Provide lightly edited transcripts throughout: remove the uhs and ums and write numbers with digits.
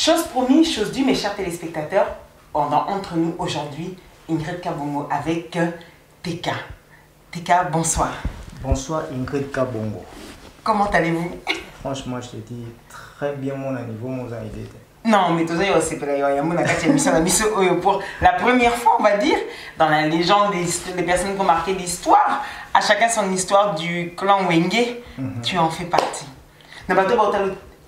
Chose promise, chose due, mes chers téléspectateurs, on a entre nous aujourd'hui Ingrid Kabongo avec Teka. Teka, bonsoir. Bonsoir Ingrid Kabongo. Comment allez-vous? Franchement, je te dis très bien mon niveau, mon idée. Non, mais tout ça, c'est pour la première fois, on va dire, dans la légende des personnes qui ont marqué l'histoire, à chacun son histoire du clan Wenge, tu en fais partie.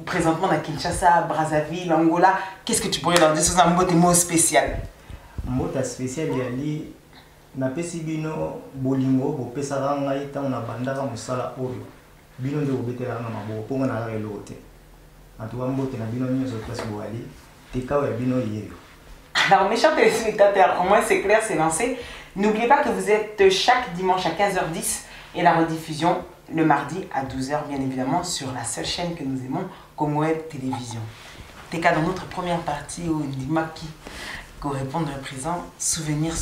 Présentement, à Kinshasa, Brazzaville, Angola, qu'est-ce que tu pourrais leur dire sur un mot spécial? Mot spécial, il y a dit, na pesi bino bolingo bo pesa ranga ita na bandaka musala oyo bino nde obetela na mabo ponga na la lote atuwa mbote na bino nyoso place boali Teka ya bino yeyo. Alors mes chers téléspectateurs, au moins c'est clair, c'est lancé. N'oubliez pas que vous êtes chaque dimanche à 15h10 et la rediffusion le mardi à 12h bien évidemment sur la seule chaîne que nous aimons, comme Web Télévision. Teka, dans notre première partie au Dimaki, qu'on répond à présent, souvenir.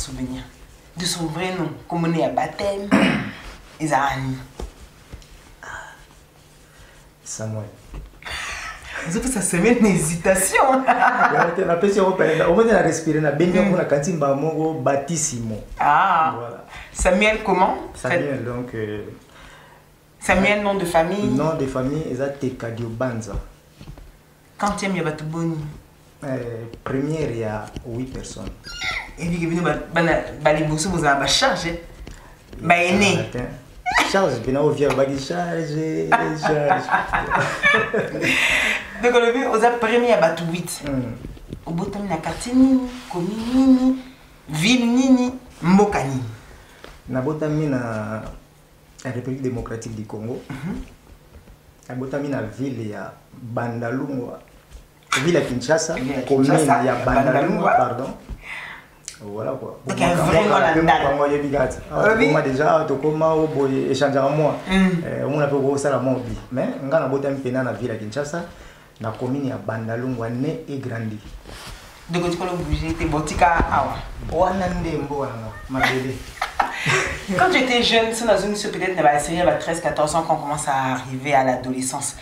De son vrai nom, comme on est à baptême, Ezarani. Samuel. Vous avez ça semaine d'hésitation. On a pu respirer, on a bien baptissimo. Ah, voilà. Samuel comment? Samuel, donc. Samuel, nom de famille? Nom de famille, c'est Teka Diobanza. Quantième, il y a Batuboni? Première, il y a 8 personnes. Et puis, vous avez une charge. Charge, puis on vient à charge. Donc, vous avez premier à Batou 8. Au bout de la Katini, Komini, Ville Nini, Mbokani. Na botami na République démocratique du Congo. Na botami na ville ya Bandalungwa. Ville à Kinshasa, commune ya Bandalungwa, pardon. Voilà quoi. Donc un vrai moi déjà to koma o échanger à moi. On a peu ça la mobi. Mais ngana botami pena na ville à Kinshasa, na commune ya Bandalungwa né et grandi. Donc tu peux bouger tes boutiques awa. Quand tu étais jeune, c'est dans une peut-être dans la série à 13-14 ans qu'on commence à arriver à l'adolescence.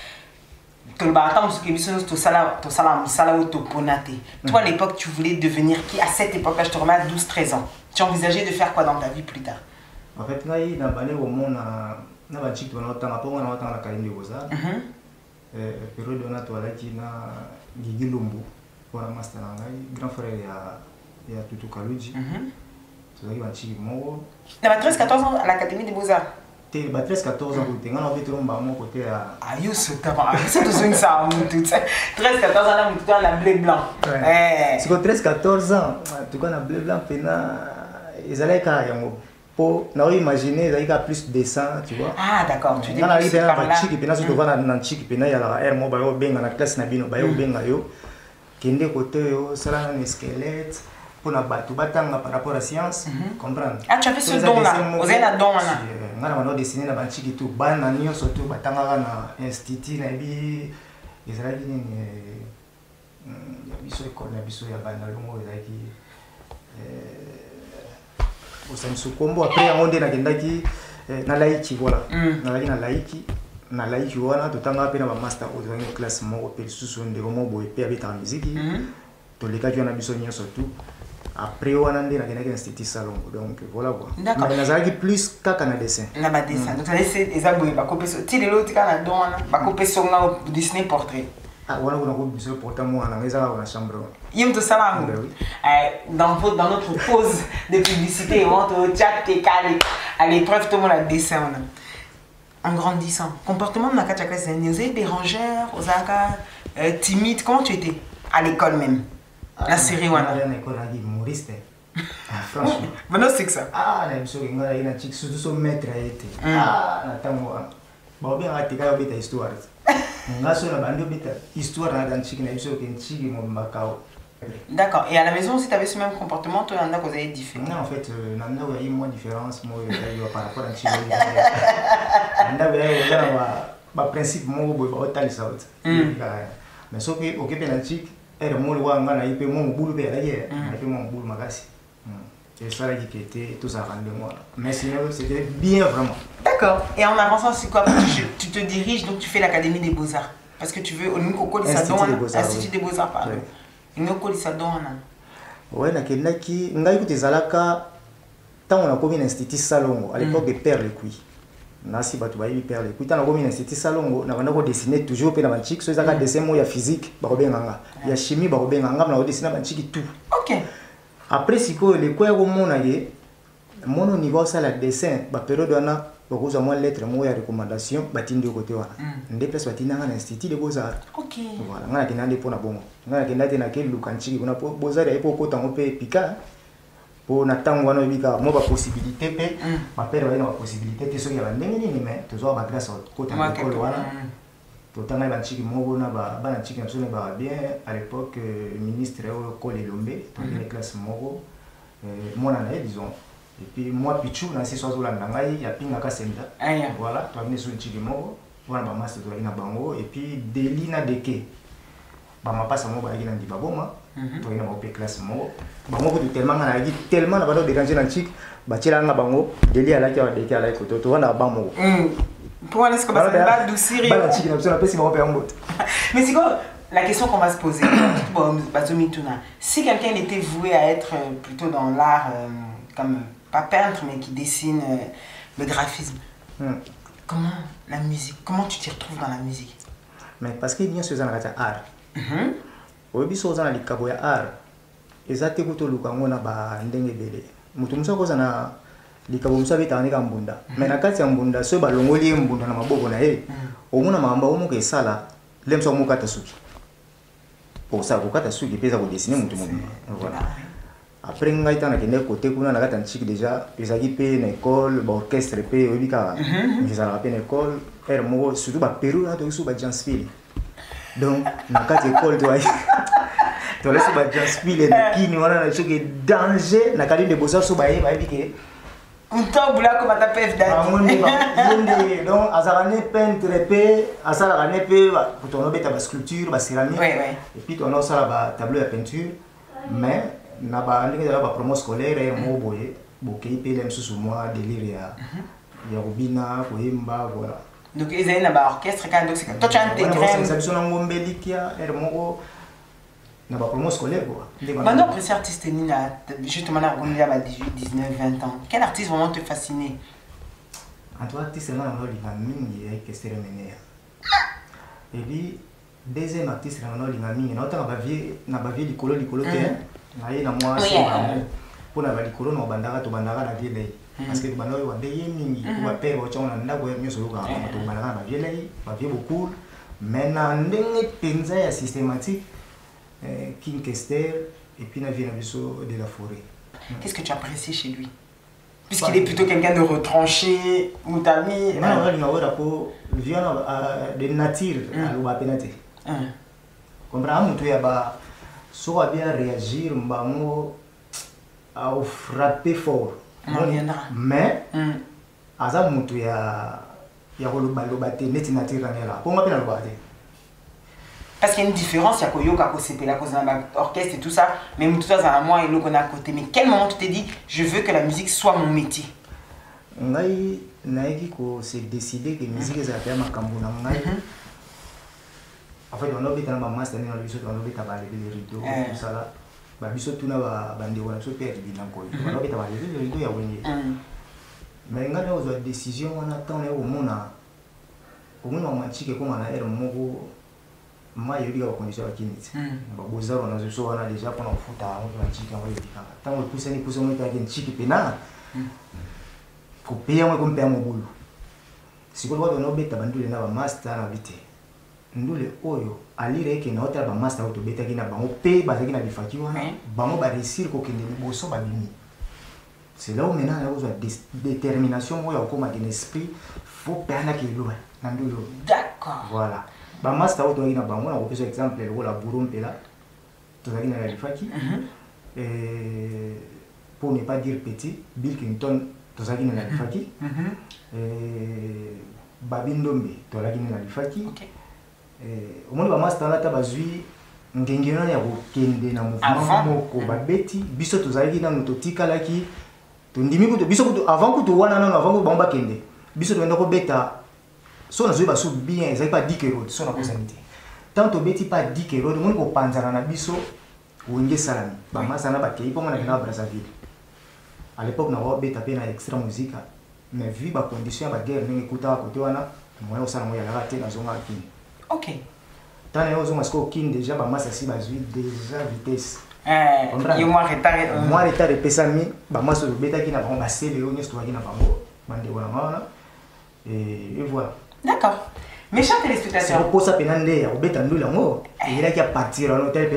Toi à l'époque tu voulais devenir qui? À cette époque-là, je te remets à 12-13 ans. Tu envisageais de faire quoi dans ta vie plus tard? En fait, dans au monde na ba chic na otanga ponga na otanga kalindi boza. Période on a toi là qui na Gigilumbu pour la master grand frère ya Tutu Kaluji. Tu vas y chic mo. Tu avais 13-14 ans à l'Académie des Beaux-Arts. Tu as 13-14 ans, tu as envie de mon côté à... Ah, c'est tout ça, 13-14 ans, tu as un blé blanc. C'est que 13-14 ans, tu as un blé blanc, ils allaient carrément. Pour imaginer, ils avaient plus de 100, tu vois. Ah, d'accord, tu dis que tu as un chic, et tu vois un chic, et il y a la air, moi, je vais dans la classe, je vais dans côté, ça a un squelette. Pour la battre par rapport à la science, comprendre. Ah, tu as fait ce don-là, vous avez un don là. On a dessiné la banque qui tout, ban na surtout batanga na institut na bi Israël ni ya biso école na biso ya Bandalungu ezaki au sensu kombo après on na kendaki na laiki voilà na laiki wana totanga pe na ba master au dernier classe mo pe susu ndeko mo boye pe abita musique to le cas na biso nyo surtout. Après, on a un institut salon. Donc voilà quoi. D'accord. Mais on a plus qu'à dessin. On a dessin. Donc ça c'est des abonnés. Bah copier sur. Tu les l'autre quand on a don, bah copier sur là Disney portrait. Ah on a copié sur portrait moi on a mis ça dans la chambre. Yim tout ça là. Dans notre pause de publicité, on te chat Teka à l'épreuve tout le monde a dessin. En grandissant, comportement de la classe, vous êtes dérangeur, vous êtes timide. Comment tu étais à l'école même? La série wana. Humoriste. Franchement. Maintenant c'est que ça. Ah, la émission il y a un chic surtout son maître a été. Ah, attends bon bien à Teka bita histoire. On sur la bande bita histoire dans chic na émission qui chic mon makao. D'accord. Et à la maison aussi tu avais ce même comportement, toi on a causé différent. Non en fait nanda il y a moins différence moi par rapport à chic. Nanda il y a ba principe mo bo hotel ça. Mais sauf que OK bien chic elle mon loi ngana ipe mon boulot be d'ailleurs ipe mon boulot magasi c'est ça qui était tout ça rendait moi mais sinon c'était bien vraiment. D'accord. Et en avançant c'est quoi? Tu te diriges donc tu fais l'académie des Beaux-Arts. Parce que tu veux, au niveau de l'Institut des Beaux-Arts, pardon. Au niveau de l'Institut ouais, nakendaki ngai kuti zalaka tant on a commis l'Institut Salongo à l'époque de Père Lecouy. Nasi batu ba yi Père Lecouy, tant on a commis l'Institut Salongo, na banda ko dessiner toujours pe na banchik, so ezaka dessin mo ya physique, ba ko benganga. Ya chimie ba ko benganga, na ko dessiner banchik tout. OK. Après siko le ko ya ko mona ye, mono niveau ça la dessin, ba période wana beaucoup moins lettre mo ya recommandation batindi côté wana. Ndé place batina na Institut des Beaux-Arts. OK. Voilà, ngana kinande pona bongo. Ngana kinande na ke lukanchiki kuna Beaux-Arts ya epoko tango pe pika. Pour n'attendre wana bika mo ba possibilité pe ma père va na possibilité te so ya ndenge nini mais toujours ba grâce au côté de l'école wana. To tanga ba chiki mo bona ba na chiki na so ba bien à l'époque ministre au Kole Lombe, dans les classes mogo mon année disons. Et puis moi pichu na si sozo la ngai ya pinga ka senda. Voilà, to amene so chiki mogo, wana ba master to ina bango et puis Delina Deke. Ba ma passa mo ba ina ndi baboma. To ina ba pe classe mogo. Bango ko tellement na gi tellement na ba do déranger na chiki ba tira nga bango Deli ala ki wa Deke ala ko to wana ba mogo. Pour aller ce que va doucir. Mais c'est quoi la question qu'on va se poser? Si quelqu'un était voué à être plutôt dans l'art, comme pas peintre, mais qui dessine le graphisme, comment la musique, comment tu t'y retrouves dans la musique? Mais parce qu'il y a ce genre d'art. Au début, ce genre d'art, exactement tout le monde a ba ndenge bele. Mutumsa ko sana likabo musabe tanika mbunda mais na kati ya mbunda so balongoli mbunda na maboko na ye omuna mamba omuka esala lemso omuka tasuki pour ça kokata suki pesa ko dessiner mutu mutu voilà après ngai tana kende côté kuna na kata nchiki déjà ezaki pe na école ba orchestre pe obika ngizala pe na école er mo surtout ba Peru na to su ba Jansville donc na kati école to ai to laisse ba Jansville na kini wana na choke danger na kali de Beaux-Arts so ba ye ba bike un temps boula comme ta pef d'être donc azarane peintre pe azarane pe pour ton objet ta sculpture ba céramique et puis ton os ça ba tableau de peinture mais na ba ndenge ba promo scolaire et mo boye bokei pe lem sous moi délire ya Rubina koyemba voilà donc ils avaient na ba orchestre quand donc c'est toi tu as intégré ça biso na ngombe likia er mo na ba promo scolaire quoi. Maintenant, après ces artistes justement là on est à 18, 19, 20 ans. Quel artiste vraiment te fascinait? En toi artiste là on a mingi avec Esther Menea. Et puis deuxième artiste là on a mingi na otanga ba vie likolo te na ye na moi c'est pour na ba likolo no bandaka to bandaka na vie lei parce que bano wa de mingi ko ba père o chona ndako ya nyoso luka to bandaka na vie lei ba vie beaucoup mais na ndenge penza ya systématique King Kester et puis Navina Bisso de la Forêt. Qu'est-ce que tu apprécies chez lui? Puisqu'il est plutôt quelqu'un de retranché, ou t'as mis. Non, il vient de nature à l'ouapenate. Comprends, tu as soit bien réagir, à frapper fort. Mais, à ça, tu as l'ouapenate nature. Pour moi, parce qu'il y a une différence, il y a Koyoka, Kosepe, la cause d'un orchestre et tout ça, mais tout ça, c'est moi et l'autre qu'on a à côté. Mais quel moment tu t'es dit, je veux que la musique soit mon métier? Ngai naiki ko s'est décidé que la musique est à ma kambuna ngai. En fait, on a été dans ma master, on a été dans les rideaux, tout ça là. Bah, biso tuna ba bande wana so père binanko. On a été dans les rideaux ya wenye. Mais ngai na ozo décision on attend le omona. Omona machike ko mana er moko. Moi, il y a des conditions à Kinit. Beaux-Arts, on a déjà pour foot à un chic. Tant que pousse un chic pénal, pour payer un comme père mon boulot. Si vous voulez, on a bête à bandouler na master à habiter. Nous le oyo, à lire qu'il y a un master auto bête qui n'a pas payé, basé qui n'a pas fait, on va réussir qu'aucun des beaux sont babini. C'est là où maintenant, il y a une détermination, il y a un esprit, il faut perdre qu'il y a. D'accord. Voilà. Ba master auto ina bango na kopesa exemple le la burumpela tozaki na lifaki pour ne pas dire petit Bill Clinton tozaki na lifaki Babindombe tozaki na lifaki omoni ba master la tabazui ngengena ya kokende na mouvement moko babeti biso tozaki na totikalaki tondimi ko biso ko avant ko to wana na avant ko bamba kende biso to ndako beta so na zo ba so bien ça pas dit que l'autre so na ko sanité tant tobeti pas 10 kilo monde ko panzana na biso wenge salami ba masana ba kei ponga na Brazzaville à l'époque na ba beta pe na extra musique mais vu ba condition ba guerre ningi kuta côté wana moyo sana moyo la te na zonga kini OK tant yo zonga sko kin déjà ba masa si ba zui déjà vitesse yo moi retard de pesami ba maso beta ki na ba ba sele yo nyesto ba ki na ba bande wana wana et voilà d'accord. Mes chers téléspectateurs, c'est pour ça que Nandé a obéi à nous là, moi. Il a qu'à partir en hôtel.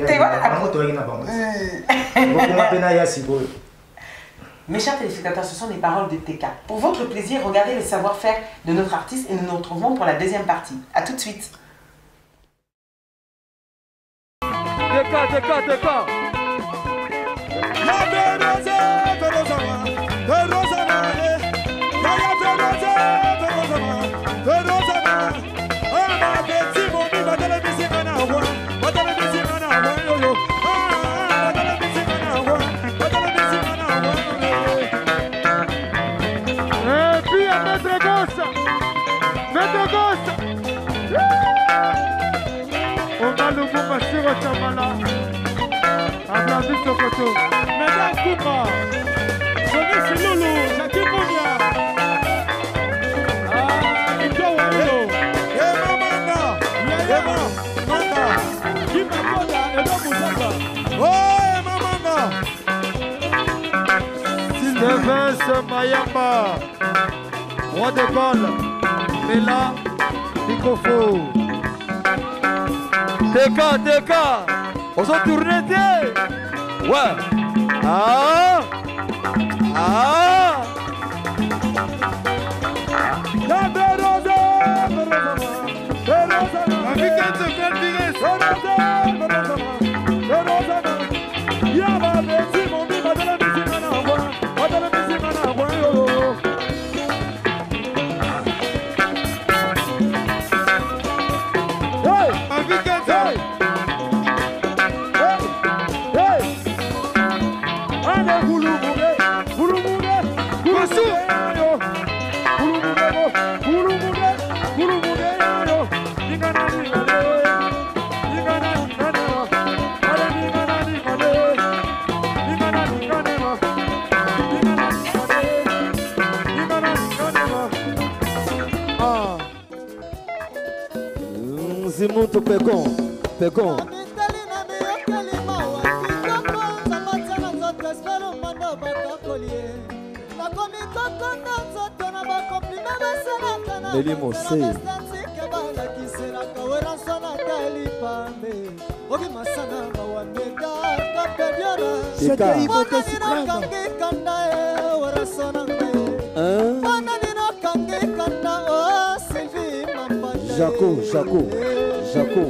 Mes chers téléspectateurs, ce sont les paroles de TK. Pour votre plaisir, regardez le savoir-faire de notre artiste et nous nous retrouvons pour la deuxième partie. A tout de suite. On a le mouvement sur le chamala. À la vie de Sokoto. Mesdames, Koupa. Sonny Siloulou. Jackie Mounia. Nico Walo. Mamanda. Yaya. Manda. Kima Koda. Edo Mouzamba. Oh, Mamanda. Sylvain Mayamba. Roi des balles. Mela. Nikofo. TK, on s'en tourne. Ouais. Ah. Zimuntu Pekon. Nelly Mose. Jaco.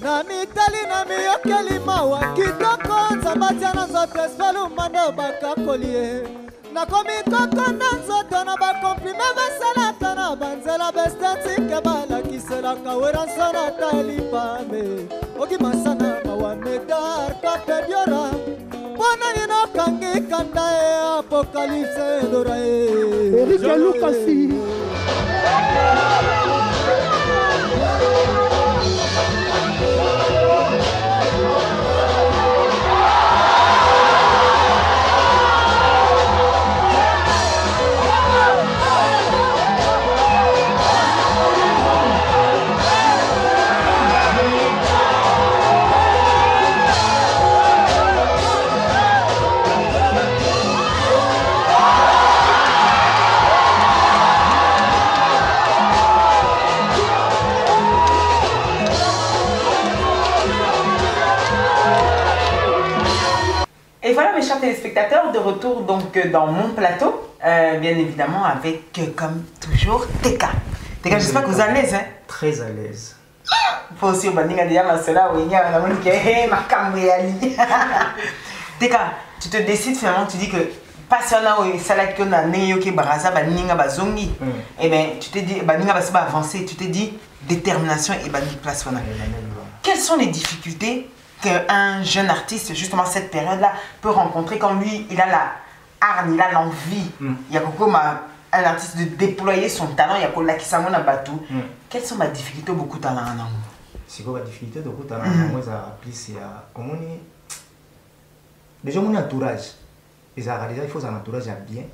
Namitali na miyokeli mawa kitoko nzambatiana nzoto espalu mando bakakolie nakomi koko na nzoto na bakomplime basalaka na banzela bestatike balakiselaka weranso na talipame okimasana mawa medar kapediora mpona nino kangi kanda e apokalipse dora e Erika Lukasi. Téléspectateurs, de retour donc dans mon plateau, bien évidemment avec comme toujours TK. TK, j'espère que vous êtes à l'aise, hein? Très à l'aise. Faut aussi banninga déjà ma soeur ou il y a la monde qui est ma cambriali. TK, tu te décides finalement, tu dis que passionnant ou salak qu'on a néyoké baraza banninga bazongi. Et ben tu te dis banninga basiba avancer, tu te dis détermination et banni place wana. Quelles sont les difficultés qu'un jeune artiste, justement cette période-là, peut rencontrer quand lui, il a la hargne, il a l'envie. Il y a beaucoup un artiste de déployer son talent, il y a pour la qui s'amène à Batou. Quelles sont les difficultés beaucoup de talent en amour? C'est quoi la difficulté de beaucoup de talent en amour? C'est déjà mon entourage. Il faut un entourage bien.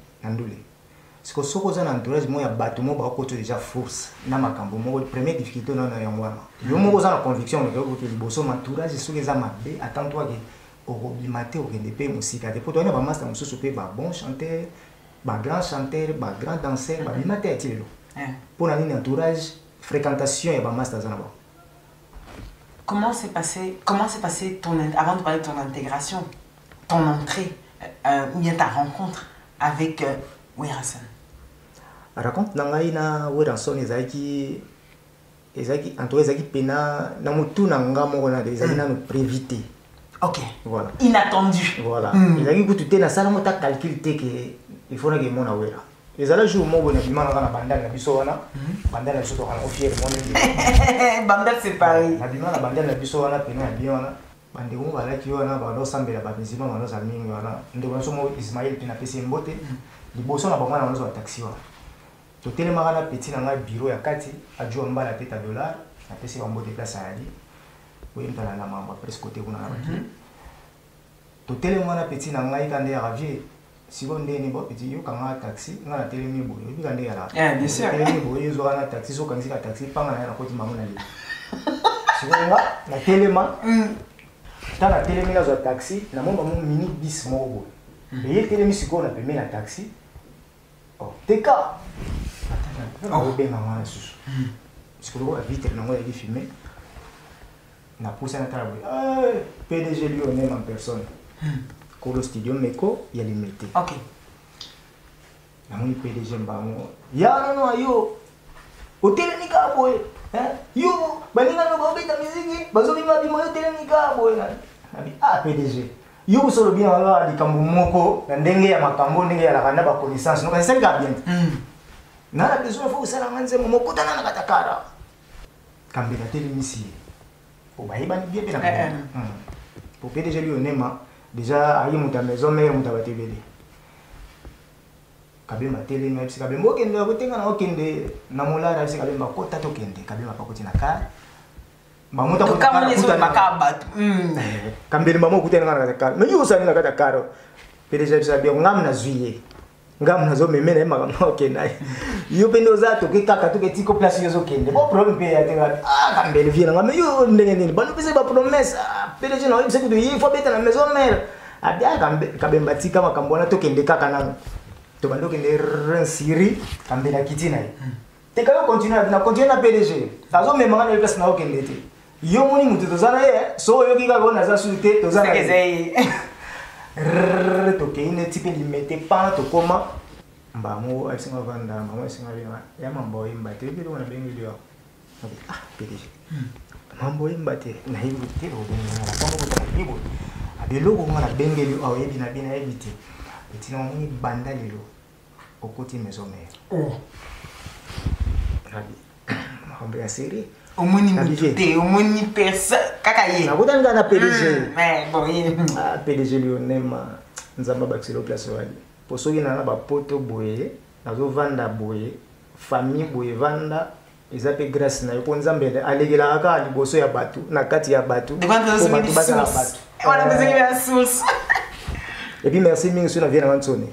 Parce que si vous avez un entourage, il y a un bateau, il y a déjà force. La première difficulté, c'est que vous avez la conviction que vous avez un entourage, c'est que vous avez attends-toi que vous avez des musique. Pour toi, vous avez un bon chanteur, un grand chanteur, un grand danseur, pour un entourage, fréquentation, il y a un master. Comment s'est passé avant de parler de ton intégration, ton entrée, ou bien ta rencontre avec Werason? Raconte nangai na Werason ezaki Antoine ezaki pena na mutu nanga moko na ezaki na prévité. OK. Voilà. Inattendu. Voilà. Ezaki kutu te na sala mota calcul te que il faut na que mona wera. Ezala jour moko na bimana na bandal na biso wana. Bandal na biso to kana ofier mon. Bandal c'est pareil. Na bimana bandal na biso wana pena ya bien wana. Bande ko bala ki wana ba do sambela ba bizima ba do samingi wana. Ndo so mo Ismaël pina pesi mbote. Liboso na bango na zo taxi wana. To telema na petit na bureau ya kati adjo mbala teta dollar na pesi ba mbote place ya di. Oui mtala na mamba presque côté kuna na baki. To telema na petit na ngai kande ya ravier. Seconde ni bo petit yo kanga taxi ngana telemi bo yo kande ya la. Bien sûr. Telemi bo yo zo na taxi so kanzi ka taxi panga na koti mamu na li. Seconde na telema. Tana telemi na zo taxi na momba mo mini bis mo bo. Et telemi siko na peme na taxi. Oh, teka. Oh, bien maman sous. Parce que la vitre na moi il filmé. Na poussé na table. PDG lui on aime en personne. Colo studio Meko, il y a limité. OK. Na mon PDG mbamo. Ya non yo. Hotel ni ka boy. Yo, baninga no ba beta musique, bazo bima bima hotel ni ka boy na. Nabi PDG. Yo solo bien ala di kambo moko na ndenge ya makambo ndenge ya la kanda ba connaissance no ka c'est ga bien. Na la besoin faut ça la manze moko tana na katakara. Kambela telemisi. O ba ibani bien bien na. Pour PDG lui onema déjà ayi muta maison mère muta ba tebele. Kabema telemi bisi kabema okende akotenga na okende na molara bisi kabema kota to kende kabema pa koti na car. Mamuta ko kama ni zo makaba. Kambele mamo kutena na car. Mais yo sani na kata car. PDG bisi bien ngam na zuiye. Ngam na zo memena makama okenda. Yo pendo za to ke kaka to ke tiko place yo zo kende. Bo problem pe ya tenga. Kambele vina ngam yo ndenge nini. Bano bisi ba promesse. PDG na bisi kudu yi fo beta na maison mère. Abia kabemba tika makambona to kende kaka na. To bando kende ransiri kambela kitina. Te ka continuer na PDG. Azo memanga na place na okende te. Yo moni mutu tozana ye so yo kika ko na za suite tozana. To ke ine tipe limete pa to koma mbamo asinga vanda mama asinga bina ya mambo imba te biro na bengi dio. PDG. Mambo imba te na hibu te o bengi na kama ko ta hibu. Abelo ko ngala bengi dio awe bina bina ebiti. Etina moni banda lelo okoti maison mère. Rabi. Mambo ya série. Omoni mutute, omoni persa kakaye. Na kutanga na PDG. Bon, PDG lui onema nzamba baxelo place wali. Posoki na ba poto boye, nazo vanda boye, famille boye vanda, ezape grâce na yo po nzambele alegela aka liboso ya batu, na kati ya batu. De quoi vous avez batu na batu. Voilà, vous avez la source. Et puis merci mingi sur na vie na Mansone.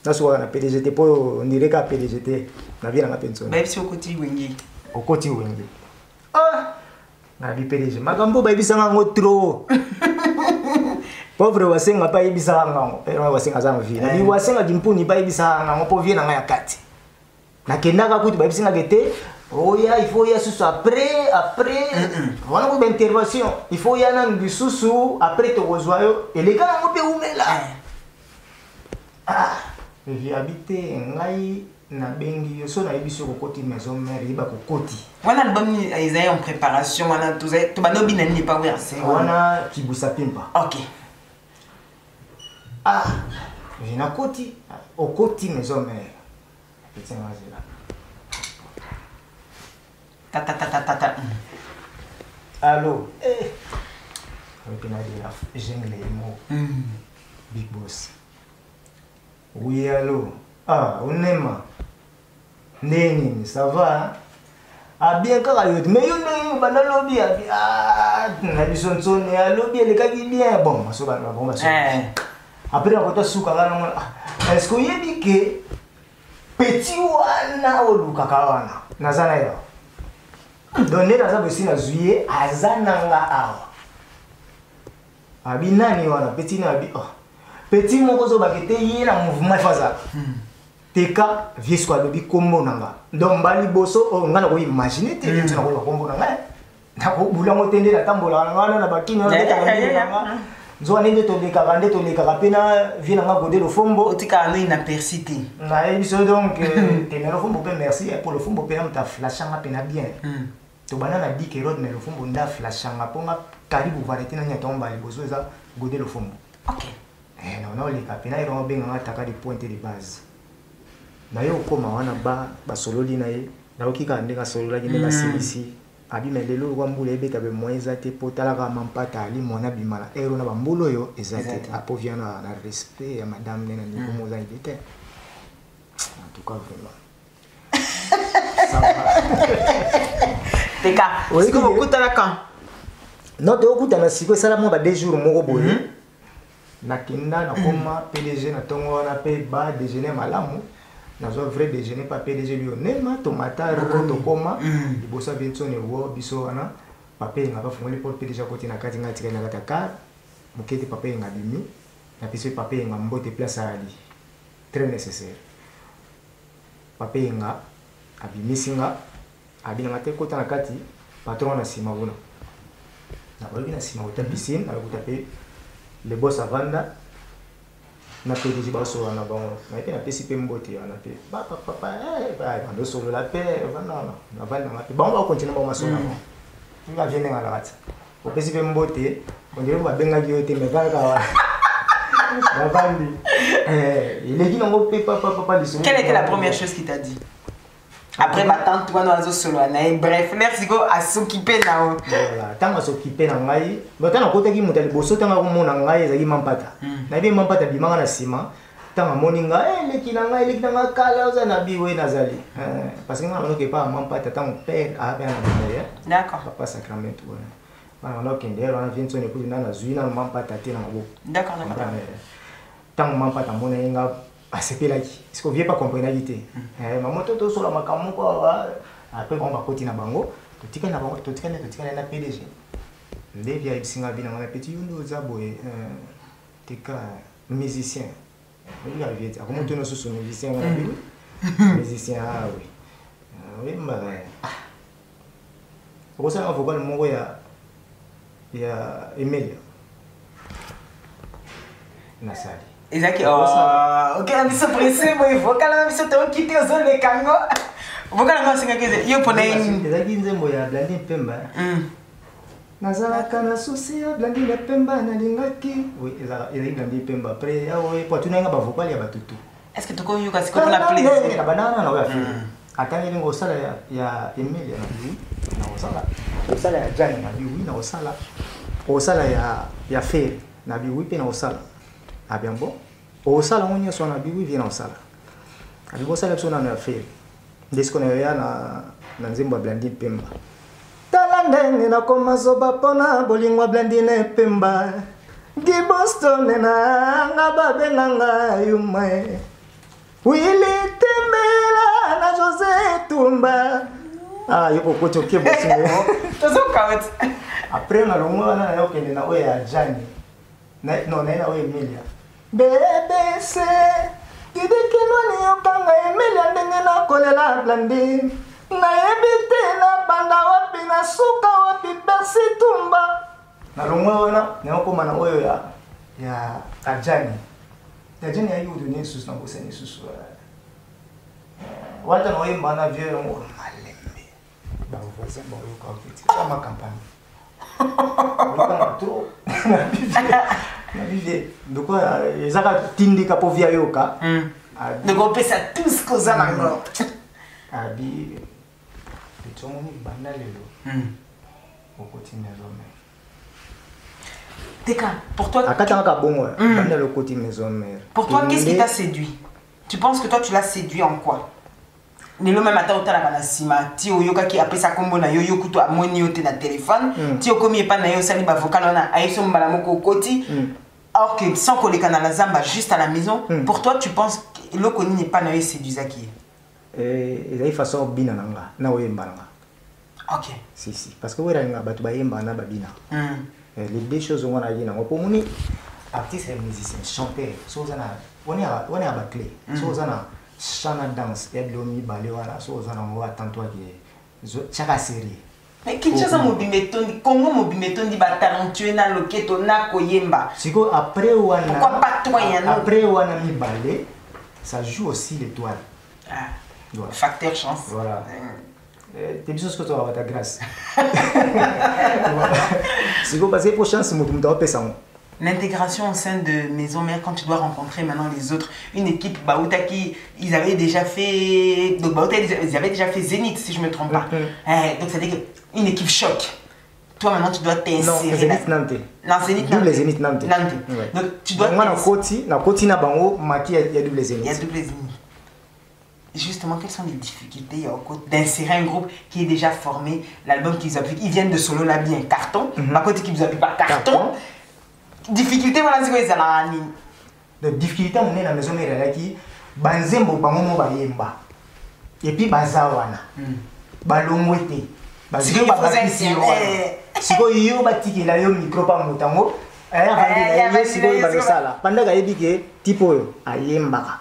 Na so na PDG te po on dirait ka PDG te na vie na Mansone. Ba epsi okoti wengi. Okoti wengi. Na bi PDG makambo ba ibisanga ngo trop. Pauvre wasenga pa ibisanga ngo. Pero wasenga za mvi. Na bi wasenga jimpuni pa ibisanga ngo po vie na nga ya kati. Na kendaka kuti ba ibisinga gete. Oh ya il faut ya susu après voilà une intervention il faut ya na bisusu après to kozwayo eleka ngo pe umela. Je habite ngai na bengi yo so na ebiso ko koti maison mère iba ko koti. Wana album ni Isaïe en préparation wana to banobi na ni pa werse. Wana kibusa pimpa. OK. Je na koti au koti maison mère. Petit mazela. Ta. Allô. On peut dire j'aime les mots. Big boss. Oui, allô. On aime. Neni, ça va. Ah bien carayot, mais yo ne ba na lobby na bison son ya lobby le ka bien bon, so ba bon ba so. Après on va souka kana est-ce que yebi ke petit wana oluka kawana. Nazana yo. Donner dans ça aussi na juillet azana nga awa. Abi nani wana petit na abi oh. Petit moko zo bakete ye na mouvement faza. Teka vieux quoi lobi kombo nanga. Donc bali boso o ngana ko imaginer te ntina ko kombo nanga. Na ko bulango tende na tambola ngana na bakini na nanga. Zo nende to leka pena vie nanga godé le fombo. Otika no inapercité. Na ebiso donc tenero fombo pe merci pour le fombo pe na flashanga pena bien. To banana di ke road mais le fombo nda flashanga ponga karibu varete na nyatomba liboso za godé le fombo. OK. Non leka pena iro benga taka di pointe de base. Na yo koma wana ba sololi na ye na okika ndeka solola ki ndeka silisi abi melelo kwa mbula ebeta be moyeza te potala ka mampata ali mona bimala ero na bambulo yo ezate apo vient na respect ya madame nena ni comme za idete en tout cas vraiment ça va Teka est-ce que vous kutana quand non te okutana siko sala mo ba 2 jours moko boye na kinda na koma PDG na tongo na pe ba déjeuner malamu. Dans un vrai déjeuner, pas PDG lui on tomata, roto koma, il bossa bientôt ne wo biso ana, papa n'a pas fondé pour PDG côté na kati ngati na kata mukete papa nga bimi, na piso papa nga mbote place à ali. Très nécessaire. Papa nga abimi singa, abina ngate kota na kati, patron na sima wona. Na balobi na sima wota piscine, na ko taper le boss à vanda. Na PDG baso na bon na pe na pesi pe mbote na pe ba papa ba ndo solo la pe na vanda na pe ba on va continuer ba maso na bon tu vas venir à la rate au pesi pe mbote on dirait ba benga yote me va ka na vandi il est dit non pe papa liso. Quelle était la première chose qu'il t'a dit après ma tante toi dans solo na bref merci go à s'occuper na voilà tant à s'occuper na ngai ba tant ko teki mutali boso tant ko mona ngai ezaki mampata na bi mampata bimanga na sima tant moninga leki na ngai leki na kala oza na biwe nazali parce que ngana ke pas mampata tant père a bien na d'accord papa sacrament voilà on a kendero on vient sonner pour na zuina mampata te na mabo d'accord tant mampata mona inga asepelaki est-ce que vous pas comprendre l'idée maman toto sur la makambo quoi après on va continuer na bango totika na bango totika na PDG ndevi ya isinga bina na petit yundo zaboye tika musicien il y a vite à comment tu nous sous musicien on a vu musicien ah oui oui mais pour ça on voit le mot ya Emilia Nasali. Exact. Ok, on dit ça pressé, moi il faut quand même se te quitter aux zones les kango. Vous quand même c'est que yo pone ezaki nzembo ya Blandine Pemba. Nazalaka na susi ya Blandine Pemba nalingaki. Oui, ezaki Blandine Pemba après ya oui pour tunanga ba vocal ya batutu. Est-ce que tu connais yoka c'est pour la plaisir? Na banana na wa fili. Atanga ile ngosala ya Emilia na biwi. Na osala. Osala ya Jani na biwi na osala. Osala ya Fer na biwi pe na osala. Ah bien bon. Osala on y son na biwi vient osala. Abi osala so na Fer. Ndesikoneyo ya na nzembo ya Blandine Pemba. Tala ndenge nakoma zoba pona bolingwa Blandine Pemba. Gi Boston na nga babenga nga yumae. Willy Tembela na José Tumba. Ah, yoko koto ke bosingo. Tozo kawet. Après na longo na yo kende na oya Jani. Na oya Emilia. BBC Kidiki nwani yokanga Emilia ndenge na kolela Blandine. Na yebite na banda wapi na suka wapi Bercy Tumba. Na longo na okoma na oyo ya Ajani. Ajani ya yudu ni susu na boseni susu. Wata na oyo mana vieux ngo malembe. Ba voisin ba yo ka ofiti. Kama campagne. Wata trop. Na vivre. Donc ezaka tindika po via yoka. Donc on peut ça tous koza na ngo. Abi bitomoni banda lelo. Okoti maison. Teka, pour toi pour toi, qu'est-ce qui t'a séduit? Tu penses que toi, tu l'as séduit en quoi? lelo même ata otala na sima ti oyoka ki apesa kombo na yo yokuto amoni yo te na téléphone ti okomi epa na yo osali ba vocal wana ayeso mbala moko okoti alors que sans que les canaux zamba juste à la maison pour toi tu penses que l'okoni n'est pas na yo séduisaki et la façon bina nanga na oyemba nanga ok si parce que wera nga batu bayemba na babina les deux choses on a dit na pour moni artiste et musicien chanteur sozana on est à clé sozana chana danse et blomi balé wala sozana on va attendre que chaque série mais Kinshasa mobimetondi Congo mobimetondi ba talentueux na loketo na koyemba siko après wana pourquoi pas toi yana après wana mi balé ça joue aussi l'étoile voilà. Facteur chance voilà t'es bien sûr que tu vas avoir ta grâce siko parce que pour chance mutu apesa l'intégration au sein de Maison Mère quand tu dois rencontrer maintenant les autres une équipe Baoutaki ils avaient déjà fait donc Baoutaki ils avaient déjà fait Zénith si je me trompe pas donc ça veut dire une équipe choc toi maintenant tu dois t'insérer non Zénith Nantes non Zénith Nantes double Zénith Nantes ouais. Donc tu dois na koti na bango maki il y a double Zénith il y a double Zénith justement quelles sont les difficultés d'insérer un groupe qui est déjà formé l'album qu'ils appliquent ils viennent de Solo la bien carton par contre qu'ils appliquent pas carton difficulté voilà c'est quoi ça la ni de difficulté on est dans la maison mère qui banzembo bango bayemba et puis bazawana balongwete baziko babakisi siko yo batiki la yo micro pa mutango aya siko bazosala pendant ka yebike tipo yo ayembaka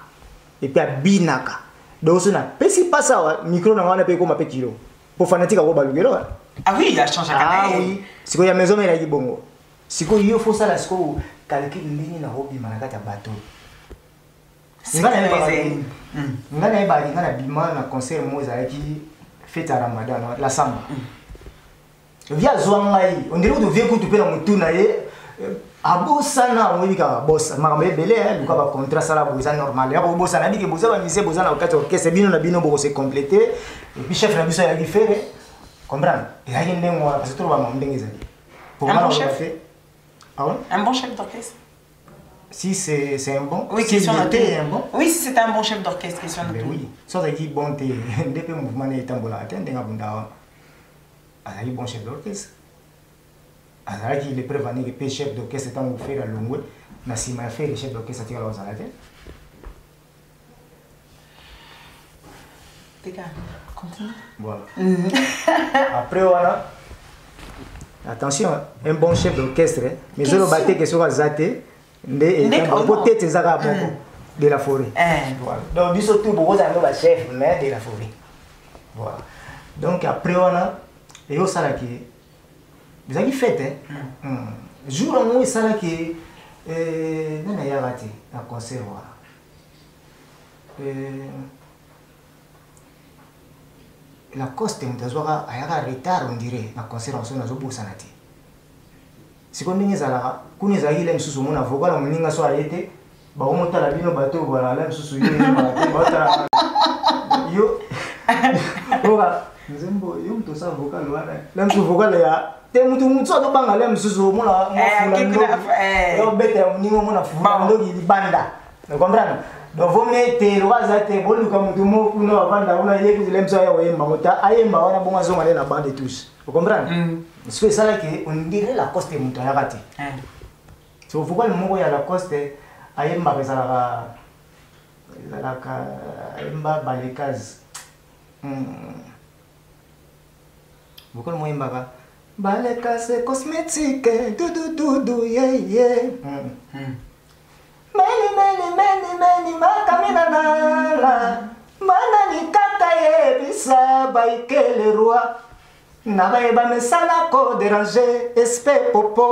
et puis abinaka donc ça na pesi pas ça micro na wana pe ko mape kilo pour fanatique ko balugero ah oui il a changé ah oui siko ya maison mère qui bongo siko yo faut ça la siko calcul ndini na hobby manakata bato ngana ba ngana bima na concert moza qui fête à Ramadan la samba via zwangai on dirait que devient que tu peux la mutuna ye abosa na wibika boss makambe belé luka ba contrat sala boza normal ya bosa na biki boza ba mise boza na wakati orchestre bino na bino boko se compléter et puis chef na biso ya gifere comprendre et ayi ndengo parce que tout ba mondengeza pour un bon chef un bon chef d'orchestre si c'est un bon oui si question un bon oui si c'est un bon chef d'orchestre question mais oui ça dit bon te depuis mouvement ne tambola atende ngabunda azali bon chef d'orchestre azali qui le prévenir que chef d'orchestre tant vous faire longue na si ma fait le chef d'orchestre tika la zalate Tika continue voilà après voilà attention un bon chef d'orchestre mais je le battais que sur zate peut-être zaka boko de la forêt voilà donc biso tout beaucoup za no chef mais de la forêt voilà donc après on a et au sala qui vous avez fait jour en moi sala qui nana ya raté à concert voilà la coste mtazwaka ayaka retard on dirait na concert on sona zo bosanati siko ndenge zalaka kuni zakile msusu mona vocal moninga so arete ba omota la bino bato voilà la msusu yo oka nzembo yo mto sa vocal wana la msusu vocal ya te mutu to banga la msusu mona yo bete moninga mona fundo libanda vous comprenez donc vous mettez le razate bolu comme mutu mo kuno avanda una yeku le mso ya oyemba mota ayemba wana bonga zonga le na bande tous vous comprenez parce que ça là que on dirait la coste mutu ya kati so vous voyez moko ya la coste ayemba bezala ayemba balekaz vous connaissez moyemba ka balekaz cosmétique du yeah many makamina nala mana ni kaka ye bisa baikele roi na ba mesana ko déranger espè popo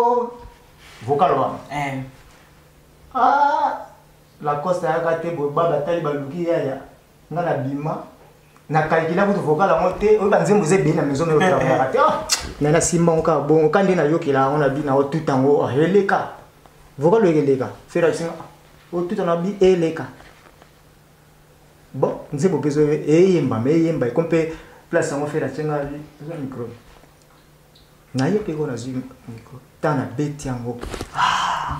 vocal la costa ya kate bo baba tali baluki ya ngala bima na kalkila ko vocal ngo te o banzembo ze bina maison me opera ya kate na simba onka bon kandi na yokela on a bina o tout tango heleka vocal heleka fera singa o tout na bi heleka bon nzembo bezo yemba e kompe place on fera singa le micro na yepe ko na zi micro tana beti yango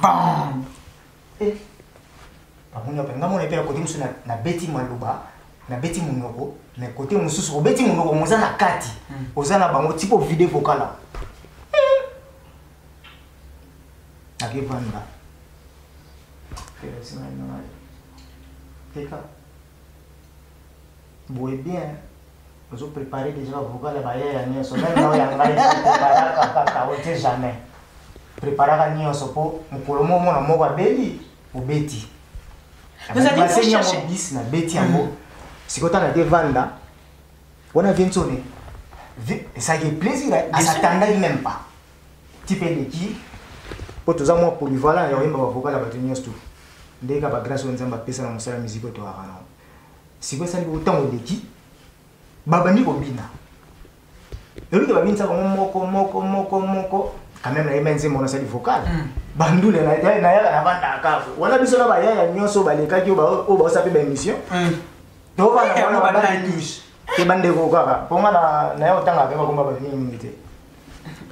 bam on a pas ngamo na pera ko dimsu na beti maluba na beti munoko mais côté mususu ko beti munoko moza na kati oza na bango tipo vidéo vocale Aqui vanda. Boé bien. Vous préparez déjà vocal la baie à Nioso. Même non, il y a un gars qui jamais. Préparer à Nioso pour le moment on a moga beli ou beti. Vous avez dit chercher bis na beti yango. Si quand on a des vanda, on a bien sonné. Ça y est plaisir à s'attendre même pas. Type de qui pour tous moi polyvalent et on va vocal la batterie tout. Dès que la grâce on zamba pesa na musala musique to arana. Si vous savez autant de qui babani kobina. Et lui qui va binza comme moko quand même la imense mon sali vocal. Bandule na ya banda kafu. Wana biso na ba ya nyoso baleka ki o ba sape ba émission. To ba na ba tous. Ke bande ko kaka. Ponga na ya otanga pe ba komba ba ni minute.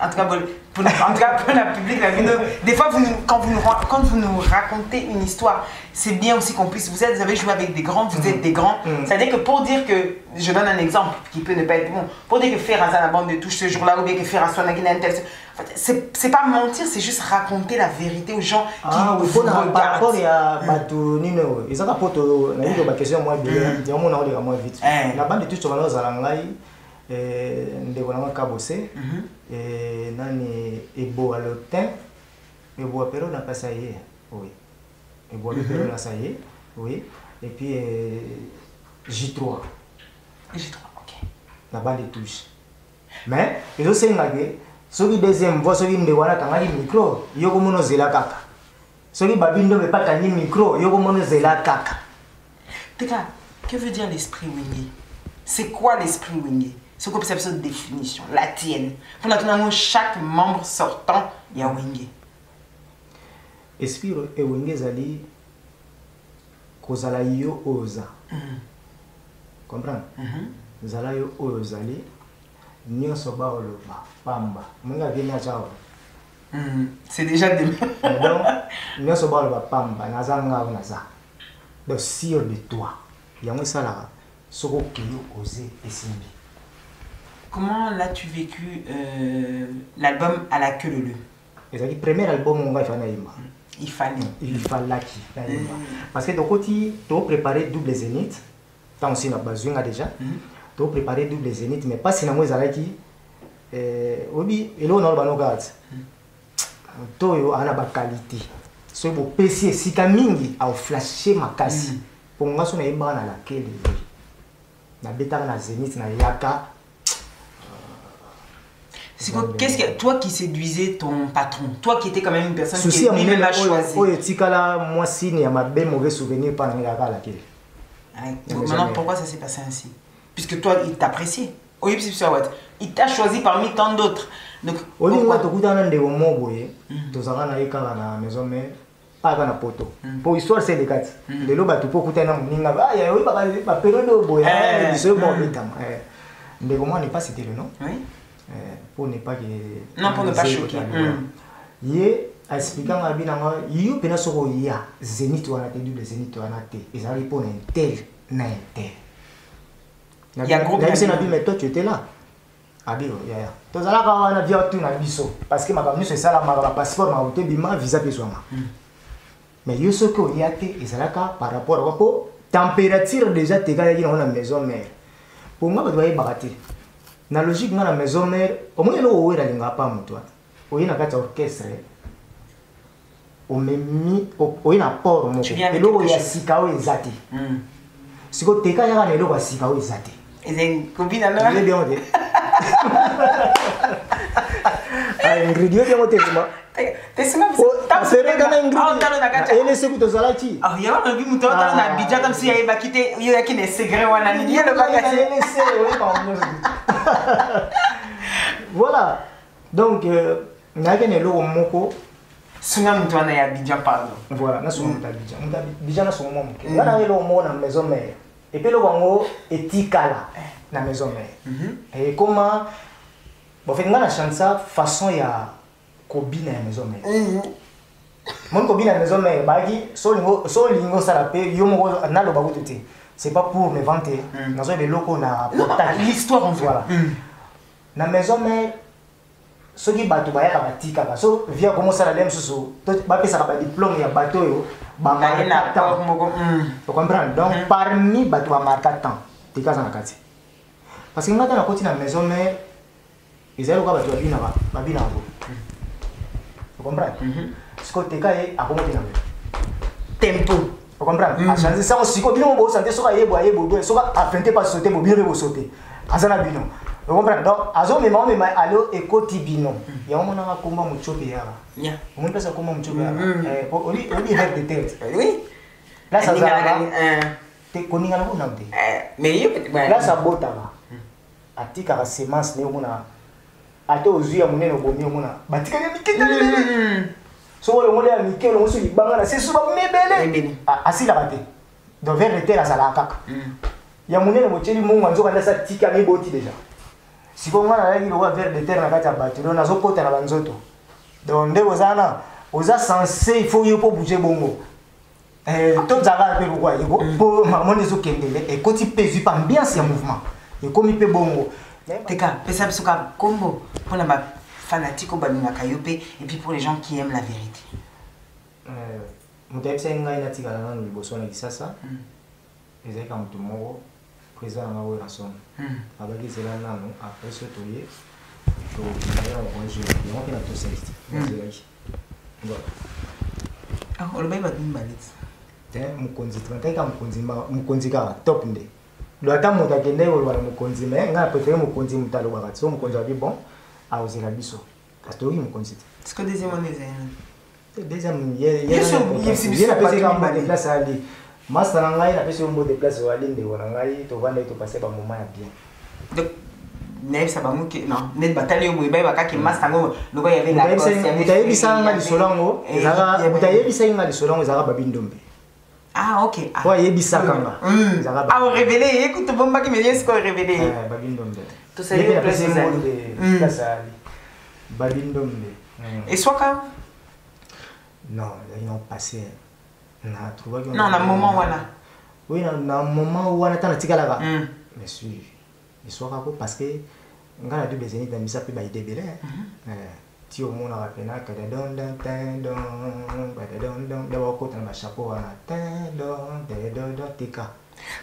En tout cas, pour la public, la vidéo, des fois, quand vous nous racontez une histoire, c'est bien aussi qu'on puisse, vous avez joué avec des grands, vous êtes des grands. C'est-à-dire que pour dire que, je donne un exemple qui peut ne pas être bon, pour dire que faire à la bande de touche ce jour-là, ou bien que faire à Swan Guinée, c'est pas mentir, c'est juste raconter la vérité aux gens qui vous regardent. Par rapport à Batou Nino, ils ont apporté une question moins bien, il y a un moment où moins vite. La bande de touche sur la Zalangaï, ndeko na kabose nani ebo alotin ebo apero na pasaye oui ebo apero na saye oui et puis J3 ok la bande de touche mais ils ont sengage soki deuxième voix soki ndeko na kanga micro yoko mono zela kaka soki babindo be pas kanyi micro yoko mono zela kaka. Teka, que veut dire l'esprit Wenge? C'est quoi l'esprit Wenge? C'est quoi cette définition, la tienne? Pour maintenant, chaque membre sortant, il y a Wenge. Esprit et Wenge zali kozala yo oza. Comprends? Zala yo ozali nyonso ba oloba pamba. Munga vina chao. C'est déjà des donc nyonso ba oloba pamba nazanga naza. Donc sûr de toi. Yango sala soko kiyo osé esimbi. Comment l'as-tu vécu l'album À la queue leu? Le premier album, il fallait. Parce que tu as préparé double zénith. Tu as aussi besoin déjà. Tu as préparé double zénith, mais pas si tu as préparé. Oui, et là, on a une tu as une qualité. Si tu as PC, si tu as flashé ma casse, pour moi, tu as une à laquelle tu as une zénith, tu as qu'est-ce que toi qui séduisais ton patron, toi qui étais quand même une personne qui lui-même a choisi. Moi si il y a des mauvais souvenirs pendant la télé. Maintenant pourquoi ça s'est passé ainsi? Puisque toi il t'appréciait. Oui, il t'a choisi parmi tant d'autres. Donc pourquoi tu as un développement tu as un maison mais pas dans la poto. Pour histoire c'est les quatre. De l'eau tu peux écouter un ninga ah il y a oui pas période boy c'est bon évidemment. Développement n'est pas cité le nom. Oui. Pour ne pas non pour ne pas choquer. Ye expliquant à bien yo pena soko ya zénith wana te double zénith wana te ezali pour un tel na tel. Il y a groupe mais toi tu étais là. Abi ya. To zala ka wana via tout na biso parce que makamni c'est ça la ma passeport ma hotel bima visa pesoma. Mais yo soko ya te ezalaka par rapport à quoi température déjà te gars na maison mère. Pour moi ba doit y barater. Na logique na maison mère au moins lo oera linga pa moto oyi na kati orchestre o memi oyi na port moko eloko ya sika o ezate siko teka ya na eloko ya sika o ezate ezeng combina na bien bien de ingrédient bien motema tesima sereka na ingrédient ele seku to salati ah ya na bi muto na bija comme si ya ba kite yo ya kine secret wana ni le ba ka voilà donc n'avez le moko sunga mutwana ya Abidjan pardon voilà na sunga Abidjan na sunga moko na le mo na maison mère et puis le bango etikala na maison mère et comment bon fait ngana chansa façon ya kobina ya maison mère mon kobina ya maison mère bagi so lingo sala pe yo moko na lo bago tete c'est pas pour me vanter. Dans un locaux na portage. L'histoire en voilà. Na maison mais ceux qui battent baya batika so via comment ça la lème sous ba pesa ba diplôme ya bateau yo ba marka temps. Tu comprends? Donc parmi bateau ba marka temps. Tika za nakati. Parce que ngata na koti na maison mais ils allaient ba bateau bina ba bina bo. Tu comprends? Ce que tika est à comment bina. Tempo. Tu comprends? A changer ça aussi ko bino bo santé so ka yebo so ka affronter pas sauter bo bino bo sauter. Azana bino. Tu comprends? Donc azo me mama allo ekoti bino. Ya mona ka komba muchope yara. Yeah. On peut ça komba muchope yara. On dit head de tête. Oui. Là ça va. Te koninga na kuna mte. Mais là ça bota ba. Atika ka semence ne mona. Ate ozuya munene bomi mona. Batika ya miketa. So le ngole ya mikelo musu libanga na sesu ba mebele. Asila bate. Donc vers le terre ça la kaka. Ya munene mocheli mungu nzoka ndasa tika mi boti déjà. Si vous avez un verre de terre dans la batterie, on a un côté dans la banzoto. Donc, vous êtes censé, il faut bouger bongo. Tout ça, pour maman les autres, et quand il pèse, il pas bien ce mouvement. Et comme il peut bongo. Teka, pesa psuka combo pour la fanatique au banina kayope et puis pour les gens qui aiment la vérité. Mutaïb c'est un gars qui a un liboso na kisasa. Et c'est comme tout le monde. Président na relation abaki zela nano après ce toyer to na bonjour on fait la tout ça voilà ah le baïba dimbalit mukonzi tantaka mukonzi ka top nde lo ata moto akende wala mukonzi mais nga peut-être mukonzi mutalo ba so mukonzi abi bon a ozela biso katori mukonzi est-ce que deuxième année deuxième il y a pas de place à aller. Master ngai na pesi mbo de place wa linde wona ngai to vanda to passer ba moment ya bien. Donc nev ça ba muke non net bataille mo iba ka ki master ngo loko ya vela ko mutayebi sanga li solongo ezaka mutayebi sanga li solongo ezaka babindombe. Ah OK. Wa yebi sakanga. Ezaka ba. Ah révéler écoute bomba ki me dit ce qu'on révéler. Babindombe. To ça le place de place babindombe. Et soit quand non, ils ont passé. Non, na moment voilà. Oui, na moment où on attend la tigalaga. Mais si, il soit rapport parce que on a dû besoin d'un misa pe ba idée belé. Ti au monde a pena que don d'abord côté na chapeau na don tika.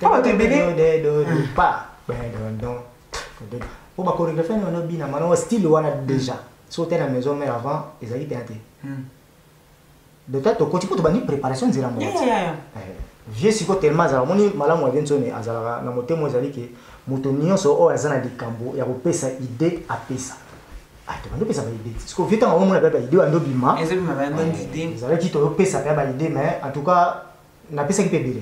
Pas de bébé pas don. Pour ba chorégraphie on a bien na style wana déjà. Sauter la maison mais avant ils allaient péter. De tête au côté pour te préparation de la mort. Vieux siko tellement za moni malamu avenzone azala na motemo ezali ke moto nyonso o azana likambo ya kopesa idée apesa. Ah to bando pesa ba idée. Siko vieux tango mona ba idée ando bima. Ezobima ba bonne idée. Ezala ki to pesa ba idée mais en tout cas na pesa ki pebele.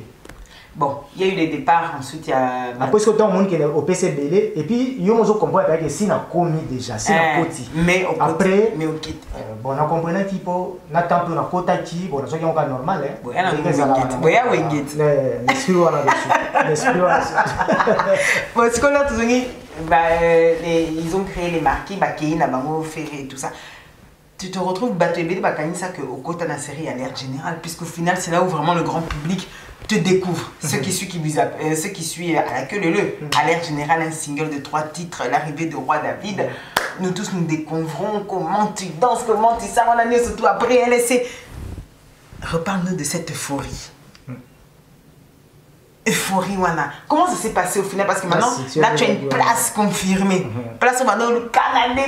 Bon, il y a eu des départs, ensuite il y a... Après ce temps, il y a au PC belé, et puis il y a un comprendre que si on a commis déjà, si on a côté. Mais après, mais on quitte. Bon, on comprend un petit peu, on a tant peu, on a côté qui, bon, on a un cas normal. Bon, il y a un wingit. L'esprit on a dessus. L'esprit on a dessus. Bon, ce qu'on a tous dit, ils ont créé les marquis, Bakéine, Nabango, Ferré et tout ça. Tu te retrouves battu ça que au côté de la série Alerte Générale, puisqu'au final c'est là où vraiment le grand public te découvre. Ceux qui suivent à la queue leu Alerte Générale, un single de 3 titres, l'arrivée de Roi David. Nous tous nous découvrons comment tu danses, comment tu sors en année, surtout après LSC. Reparle-nous de cette euphorie. Euphorie, Wana. Comment ça s'est passé au final? Parce que maintenant, là, tu as une place confirmée. Place où le Canada,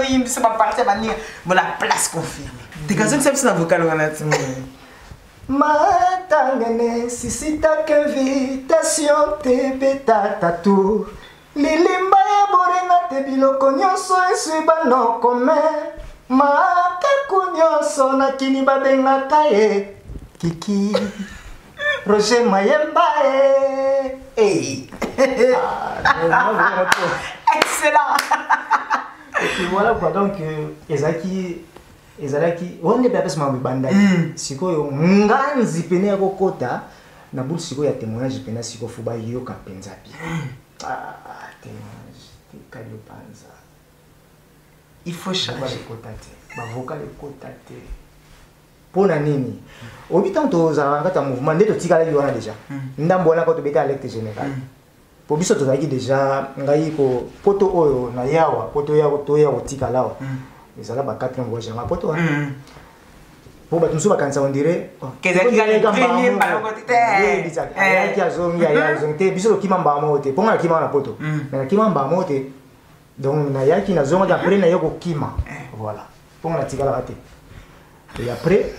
il ne pas partir, mais la place confirmée. T'es quand même c'est un vocal, Wana. Matangane, si c'est ta invitation, te beta tatu. Lilimba ya borenga te biloko nyonso esui no kome. Mataku nyonso na kini babengaka ye. Kiki. Roger Mayemba. Hey. Excellent. Et puis voilà quoi, donc Ezaki, on ne peut pas se m'en banda. Siko yo nganzi pene ya kokota na bout siko ya témoignage pene siko fuba yo ka penza bi. Ah, témoignage, kali panza. Il faut changer. Ba vocal kotate. Pona nini? Au bitan to za ngata mouvement ndeto tikala yi wana déjà. Ndambo na ko to beta électe général. Po biso to zaki déjà ngai ko poto oyo na yawa, poto ya to ya otikala wa. Ezala ba 4 ans nga poto wa. Po ba tumso ba kanisa on dirait que za kika le premier baloko tete. Ya ki azongi ya zonte biso ki mamba mote. Ponga ki mamba na poto. Na ki mamba mote. Donc na yaki na zonga après na yoko kima. Voilà. Ponga na tikala raté. Et après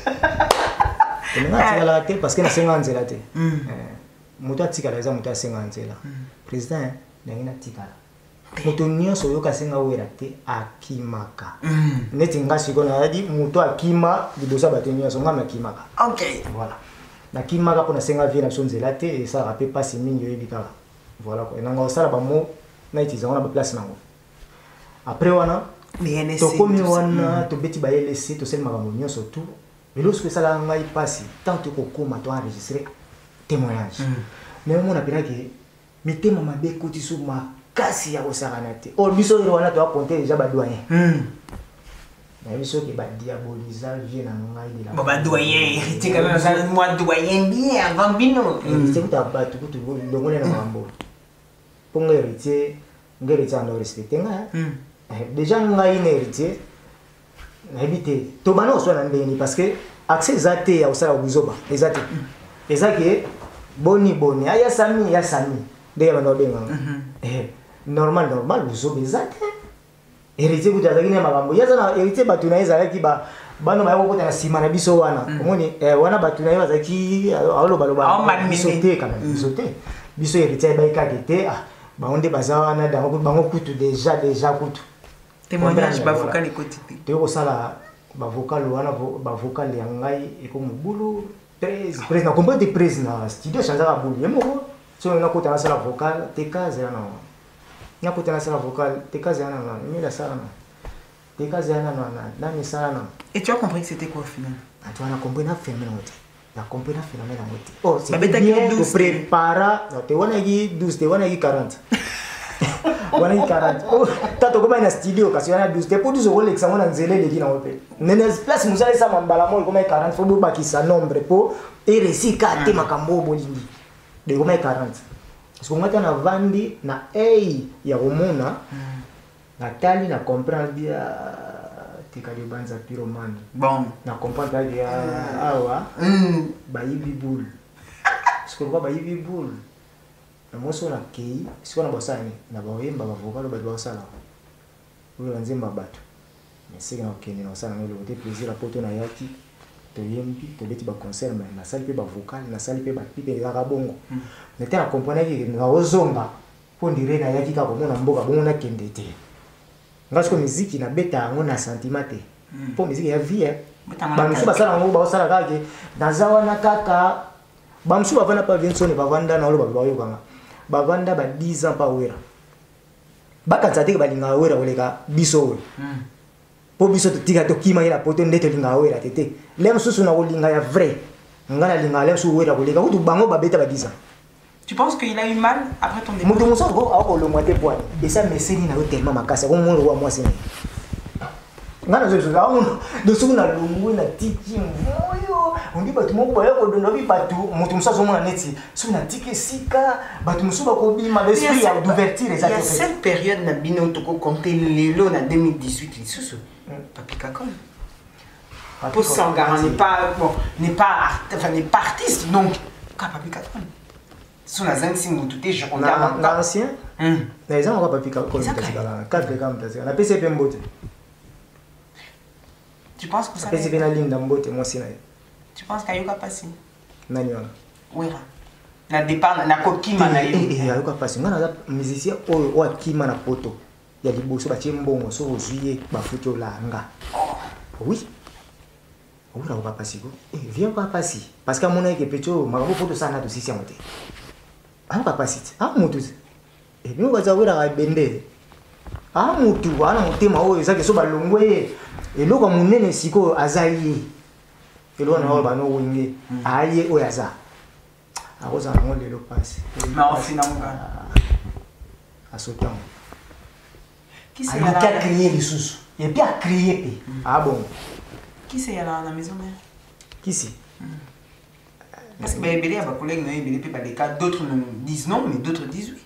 on a tiré la tête parce que na 50 ans la tête. Moto atikala eza moto a 50 ans. Président na tikala. Moto nyonso yoka senga wera te akimaka. Neti ngasi ko na di moto akima libosa bato nyonso ngama akimaka. OK. Voilà. Na kimaka pona senga vie na sonzela te et ça rappelle pas si mingi yebika. Voilà quoi. Nanga osala ba mo na itiza on a ba place nango. Après wana to komi wana to beti ba LC to sel makambo nyonso tout. Mais lorsque ça l'a ngai passé, tant que kokoma to enregistrer témoignage. Mais on a pena que mitema mabe koti sur ma kasi ya osarana te. O biso ro wana to a compter déjà ba doyen. Mais biso ki ba diaboliser vie na ngai de la. Ba doyen, hérité quand même ça moi doyen bien avant bino. C'est tout ba tout le monde na mambo. Pour héritier, nghéritier en respecter nga. Déjà ngai na héritier habité to bana so na ndeni parce que accès zate ya osala buzoba ezate ezake boni aya sami de ya bana benga normal buzoba ezate héritier kuta zakine makambo yaza na héritier batu na ezala ki ba bana ba kokota na sima na biso wana omoni wana batu na yaza ki alo baloba bisote kana bisote biso héritier ba ikakete ba onde bazawana dango bango kutu déjà kutu témoignage ba vocal quotidien te ko sala ba vocal wana ba vocal ya ngai e ko mubulu presse na comprendre presse na studio chanza ka bulu yemo so na ko tana sala vocal te kaze na ko tana sala vocal te kaze na mila sala na te kaze na mi sala na. Et tu as compris que c'était quoi au final? Tu as compris na phénomène wote la compris na phénomène wote oh c'est bien de préparer te wana gi 12 te wana gi 40 wana gi 40 oh tato koma na studio kasi wana 12 te pour 12 Rolex ngona nzele leki na wope nene place musala sa mambala mo koma 40 faut bakisa nombre po et resika te makambo bolindi de koma 40 parce que ngata na vandi na ya romona na tali na comprendre dia tikali banza pyromane bon na comprendre dia awa bayibi boule parce que ba yibi boule na moso na kei siko na bosani na baoyemba ba vocal ba bosala ulo nzemba bato mais c'est que na okende na osala ngelo te plaisir a poto na yaki to yembi to beti ba concert mais na sali pe ba vocal na sali pe ba pipe ya kabongo na te na comprendre que na ozonga po ndire na yaki ka komona mboka bongo na kende te ngasko muziki na beta ngo na sentiment te po muziki ya vie ba musu basala ngo ba osala kake na zawa na kaka ba musu bavana pa viensone bavanda na oloba bayokanga bavanda ba 10 ans pa wera bakanza te balinga wera oleka biso po biso tika to kima ila poto ndete linga wera tete lem susu na olinga ya vrai ngana linga lem su wera oleka kutu bango babeta ba 10 ans. Tu penses qu'il a eu mal après ton départ? Moto moso go ako lo moite poa et ça me seni na tellement makasa ko mo wa moi seni ngana zo zo amu do su na lungu na tiki moyo on dit batu mo boya ko do no bi batu moto moso zo mo na neti su na tiki sika batu moso ba ko bi ma l'esprit ya d'ouverture et ça. Il y a cette période na bino to ko compter lelo na 2018 les sous Papi Kakon pour Sangara n'est pas bon n'est pas artiste donc Papi Kakon sur la zone single tout est on a ancien les gens on va Papi Kakon quatre gammes on a PCP Mbote. Tu penses que ça PCP na ligne d'Mbote moi c'est tu penses qu'il y a passé nani wana oui na départ na kokima na yo il y a passé ngana musicien o akima na poto ya liboso ba chembongo so ozuye ba futo langa oui on va passer go viens pas passer parce que mon équipe pecho makambo photo sana to sisi amote anga passer mutu et bien on va zawira ga bende mutu wana mutema oyo zake so balongwe eloko munene siko azayi eloko na ba no winge aye oyaza akoza ngo lelo passe mais au final asotan qui c'est qui a crié les sous et puis a crié bon qui c'est là à la maison mère Qui si? Parce que il y a des collègues, d'autres disent non, mais d'autres disent oui.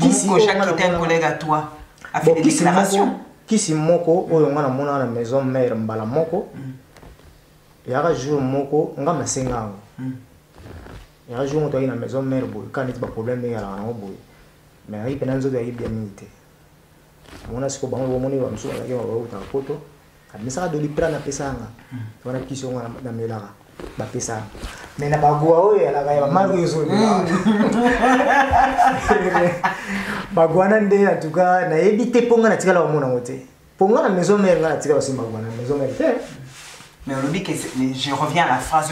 Qui si? Chaque qui était un collègue à toi a fait des déclarations. Qui si moko, on a la maison mère mbala moko. Il y a un jour moko, on a ma senga. Il y a un jour on a la maison mère quand il y a des problèmes, il y a un boy. Mais il y a des bien milité. On a ce qu'on va monter dans le sol, on va voir une photo. Mais ça de l'hyper na pesanga. On a qui sont dans mes lara. Ba pesa. Mais na bagua oye la ga mal yo bagwana nde en tout cas na ebité ponga na tikala mona moté. Ponga na maison mère na tikala aussi bagwana maison mère. Mais on dit que je reviens à la phrase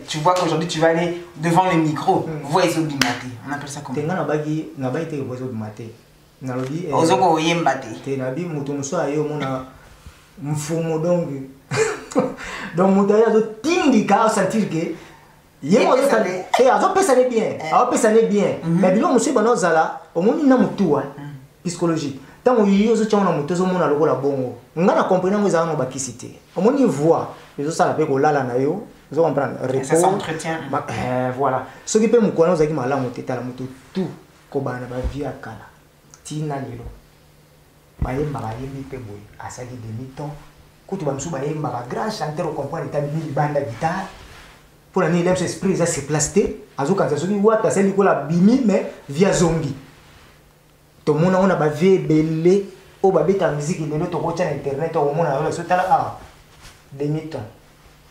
tu vois qu'aujourd'hui tu vas aller devant le micro, voix maté. On appelle ça comment? Tenga na bagi na ba été voix maté. Na lobi ozoko oyembaté. Te na bi mutu muso ayo mona mfumo donc donc mutu ayo tindi ka sentir que yemo azo pesa ne bien. Azo pesa ne bien. Mais bilo muso bana zala omoni na mutu psychologique. Tant que vous avez un moto, vous avez un bongo. Vous avez compris que vous avez un bakisité. Vous avez une voix. Vous avez un la na yo. Vous avez un repos. Ça s'entretient. Voilà. Ce qui peut me connaître, c'est que vous avez un moto. Tout. Vous avez un vie à kala. Tina lilo. Vous avez un vie à ça qui demi-temps. Quand vous avez un grand chanteur, vous comprenez que vous avez une guitare. Pour l'année, l'esprit esprit, ça s'est placé. Quand vous avez un voix, c'est Nicolas Bimi, mais via zombie. Tout le monde a un vie belé, au babé ta musique, il est sur internet, au monde a un demi-ton,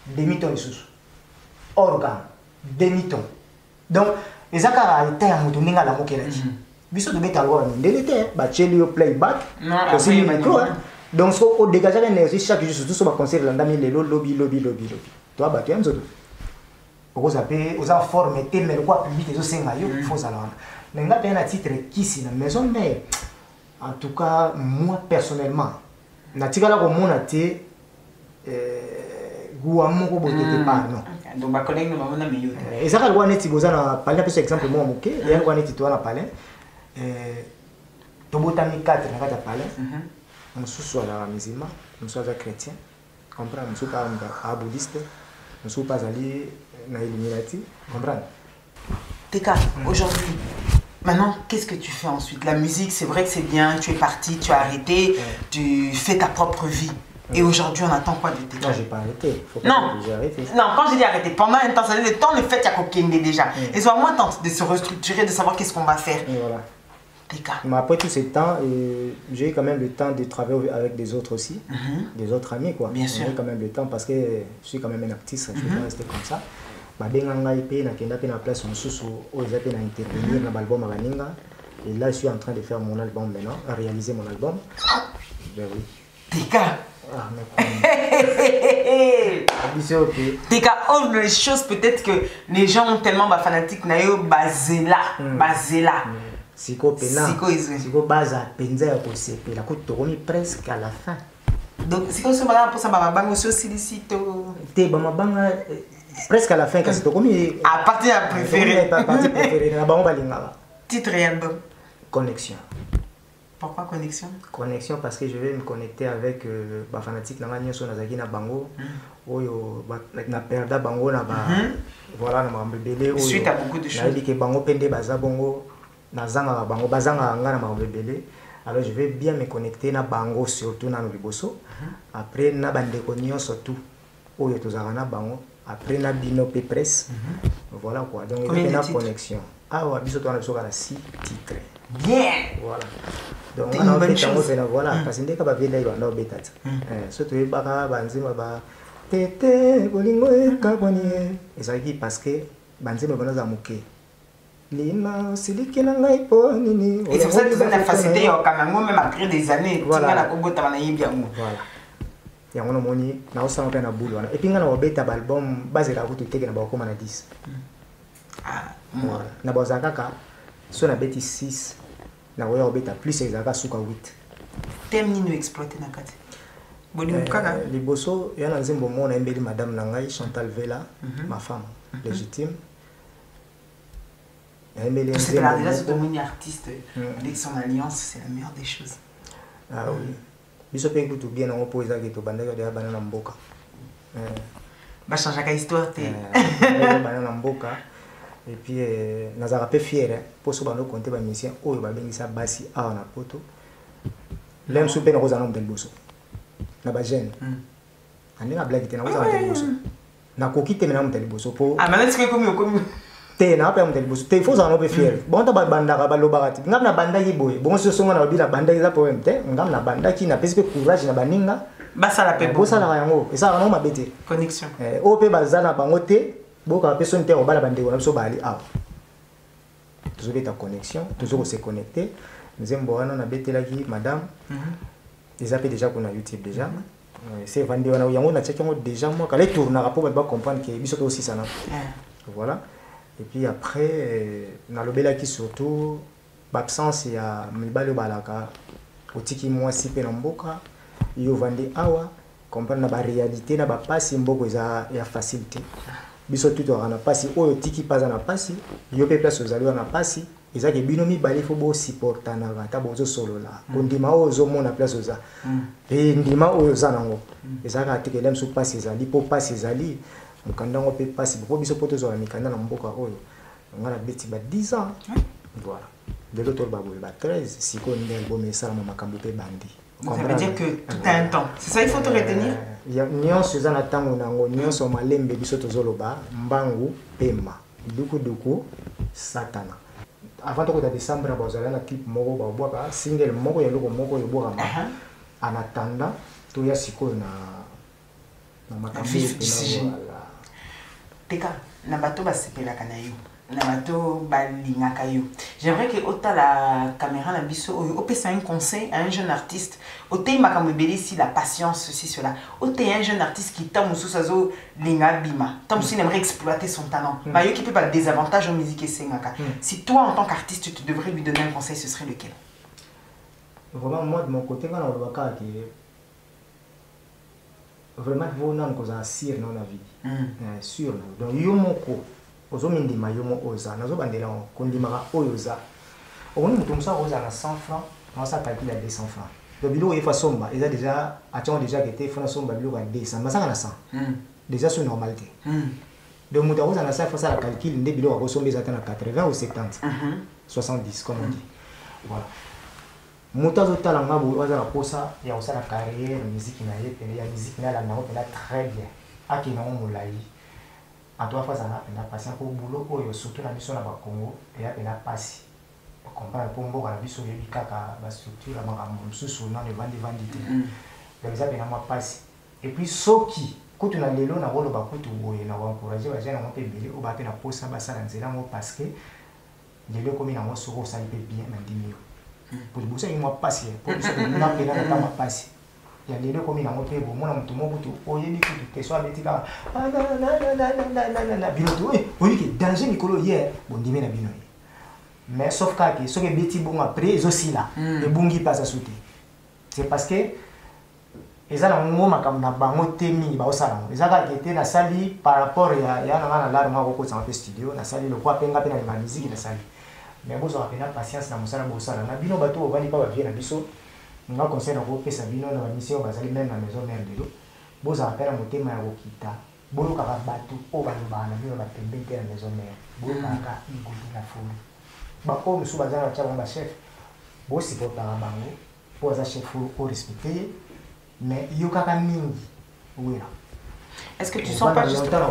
demi-ton de sous, organe, demi-ton. Donc, les accords étaient à mon tourning à la moquette. Biso de bêta loi, il battu au playback, aussi le micro. Donc, au dégagement d'énergie, chaque jour, surtout sur ma concert, l'andami, les lobby. Toi, battu un autre. Vous avez formé, mais le quoi public, les autres, il faut ça. Mais je suis un titre qui est dans la maison, mais en tout cas, moi personnellement, je suis là comme on a été Gouamon ou Boté pas, non. Donc, ma collègue ne m'a pas mis. Et ça, je vais vous parler un peu exemple, moi, ok, et je vais vous parler. Tobotami 4, je vais parler. Je suis un musulman, je suis un chrétien, je ne suis pas un bouddhiste, je ne suis pas un illuminati, comprends? Teka, aujourd'hui, maintenant, qu'est-ce que tu fais ensuite? La musique, c'est vrai que c'est bien, tu es parti, tu as arrêté, tu fais ta propre vie. Et aujourd'hui, on attend quoi de Teka? Non, j'ai pas arrêté. J'ai arrêté. Non, quand j'ai dit arrêter, pendant un temps, ça veut dire le temps, le fait, il y a Kokende déjà. Et soit moi, tente de se restructurer, de savoir qu'est-ce qu'on va faire. Et voilà. Teka. Mais après tout ce temps, j'ai eu quand même le temps de travailler avec des autres aussi, des autres amis, quoi. Bien sûr. J'ai quand même le temps parce que je suis quand même un artiste, je ne peux pas rester comme ça. Na place intervenir dans l'album et là je suis en train de faire mon album maintenant, réaliser mon album. Ben oui. Teka. Teka, oh, les choses peut-être que les gens ont tellement fanatiques nayo bazela. Siko baza penza ya kosepe la kotokomi presque à la fin. Donc c'est comme ça pour ça banga aussi silicito. Te banga presque à la fin, quand à partir de préféré. Titre et album. Connexion. Pourquoi connexion? Connexion parce que je vais me connecter avec les fanatiques de na bango. Na perda bango na ba. Voilà, na mbebele. Suite à beaucoup de choses. Na dit que bango pende baza bongo na zanga bango bazanga nga na mbebele. Alors je vais bien me connecter na bango surtout na liboso. Après na bandeko nyonso tout. Oyo tozaka na bango. Après na bino presse. Voilà quoi. Donc il y a une connexion. Ah ouais, biso toi na 6 titres. Bien. Voilà. Donc on a une bonne chose. Voilà, parce que ndeka ba venda iba na beta. Surtout baka banzima ba tete bolingo ka kwani. Et ça dit parce que banzima bana za muke. Lima siliki na ngai po nini. Et c'est pour ça que la facilité au Cameroun même après des années, tinga na Congo ta na yimbi amu. Voilà. Yango no moni na osama pe na bulu wana. Et puis ngana obeta ba album base la kutu teke na ba koma na 10. Ah, voilà. Na ba zakaka so na beti 6 na oya obeta plus ezaka suka 8. Thème ni nous exploiter na kati. Boni mukaka liboso yana nzembo mona embeli madame na ngai Chantal Vela, ma femme légitime. C'est déjà ce domaine artiste avec son alliance, c'est la meilleure des choses. Ah oui. biso pe kutu bien na po eza ke to bandaka de banana mboka ba changer ka histoire te banana mboka et puis nazara pe fier pour so bando compter ba musicien oyo ba bengisa basi a na poto lem so pe na kozana mtel boso na ba jeune andinga blague te na kozana mtel boso na koki te na mtel boso po maintenant est-ce que comme te na pa mtel boso te faut ça no pe fier bon ta bandaka ba lobaka ngam na bandaki boye bon so songa na bila bandaki za problème te ngam na bandaki na pesi pe courage na baninga basa la pe bosa la yango et ça no mabete connexion o pe bazana bango te boka personne te obala bandeko na biso bali awa toujours beta connexion toujours se connecter nzembo wana na betelaki madame déjà pe déjà qu'on a YouTube déjà c'est vandi wana yango na tchekango déjà moi quand les tourna rapport ba comprendre que biso aussi ça na voilà et puis après na lobela qui surtout l'absence ya mibalo balaka otiki moi si pe na mboka yo vandi awa comprendre na ba réalité na ba pasi mboko za ya facilité biso tout on a pasi oyo tiki pas na pasi yo pe place ozali na pasi ezaki bino mibali fo bo supporta na kata bozo solo la kondima ozo mona place oza et ndima oyo za nango ezaka atikela mso pasi ezali po pasi ezali mukanda ngo pe pasi bo biso poto zo na mikanda na mboka oyo ngala beti ba 10 ans voilà de l'autre babo ba 13 siko ndel bo mesala mo makambo pe bandi. Ça veut dire que tout a un temps. C'est ça, il faut te retenir. Nyonso eza na tango nango nyonso malembe biso tozoloba mbangu pema duku satana avant de décembre bazala na clip moko ba boaka single moko ya loko moko yo boka en attendant to ya siko na makambi na teka na bato ba sepela kana yo na bato ba lingaka yo. J'aimerais que ota la caméra na biso o pesa un conseil à un jeune artiste ote makambo beli si la patience ceci cela ote un jeune artiste qui t'a musu sazo linga bima t'a musu aimerait exploiter son talent ba yo qui peut pas le désavantage en musique et sengaka si toi en tant qu'artiste tu devrais lui donner un conseil ce serait lequel? Vraiment moi de mon côté quand on va ka qui vraiment vous non cause assir dans la vie sûr donc yo moko ozo mindima yo mo oza nazo bandela kondimaka oyoza omoni mutu musa oza na 100 francs on ça calcule à 200 francs le bilo est façon ba ils a déjà atteint déjà que était francs somba bilo à 200 masaka na 100 déjà sur normalité donc mutu oza na 100 francs ça la calcule ndé bilo ko somba ezata na 80 ou 70 70 comme on dit voilà mutu ozo tala ngabo oza na posa ya osala carrière musique na yepe ya musique na la nako pela très bien akina mo mulai à toi fois ça n'a pas patient pour boulot oyo surtout na biso na ba Congo et ya pela pasi comprendre pour mboka na biso yebi kaka ba structure la makambo mususu na le vandi te donc ça pena moi pasi et puis soki kutu na lelo na rolo ba kutu boye na encourager ba jana mo pe belé o ba pe na posa ba sala nzela mo parce que lelo komi na mo soko ça peut bien na dimio pour bosa ni moi pasi pour ça na pena na ma pasi ya lelo komi na mo pe bo mona mutu mo kutu oyebi kutu te so abetika na bino to oni ke danger mikolo hier bon ndime na bino mais sauf que ce que beti bon après ils aussi là et bungi pas à sauter c'est parce que ils ont un moment comme na bango temi ba osala ils ont été na sali par rapport ya na la ma ko ça en studio na sali le quoi penga pe na musique na sali mais vous aurez pas patience na musala bo osala na bino bato bali pa ba vie na biso nga conseil na ko pesa bino na mission bazali même na maison mère de l'eau vous aurez pas motema ya kokita bolo ka bato o ba bana bino ba tembe te na maison mère bolo ka igudi na fulu ba ko musu bazana cha ba chef bo si po para bango po za chef ko respecter mais yo kaka mingi oui là est-ce que tu sens pas justement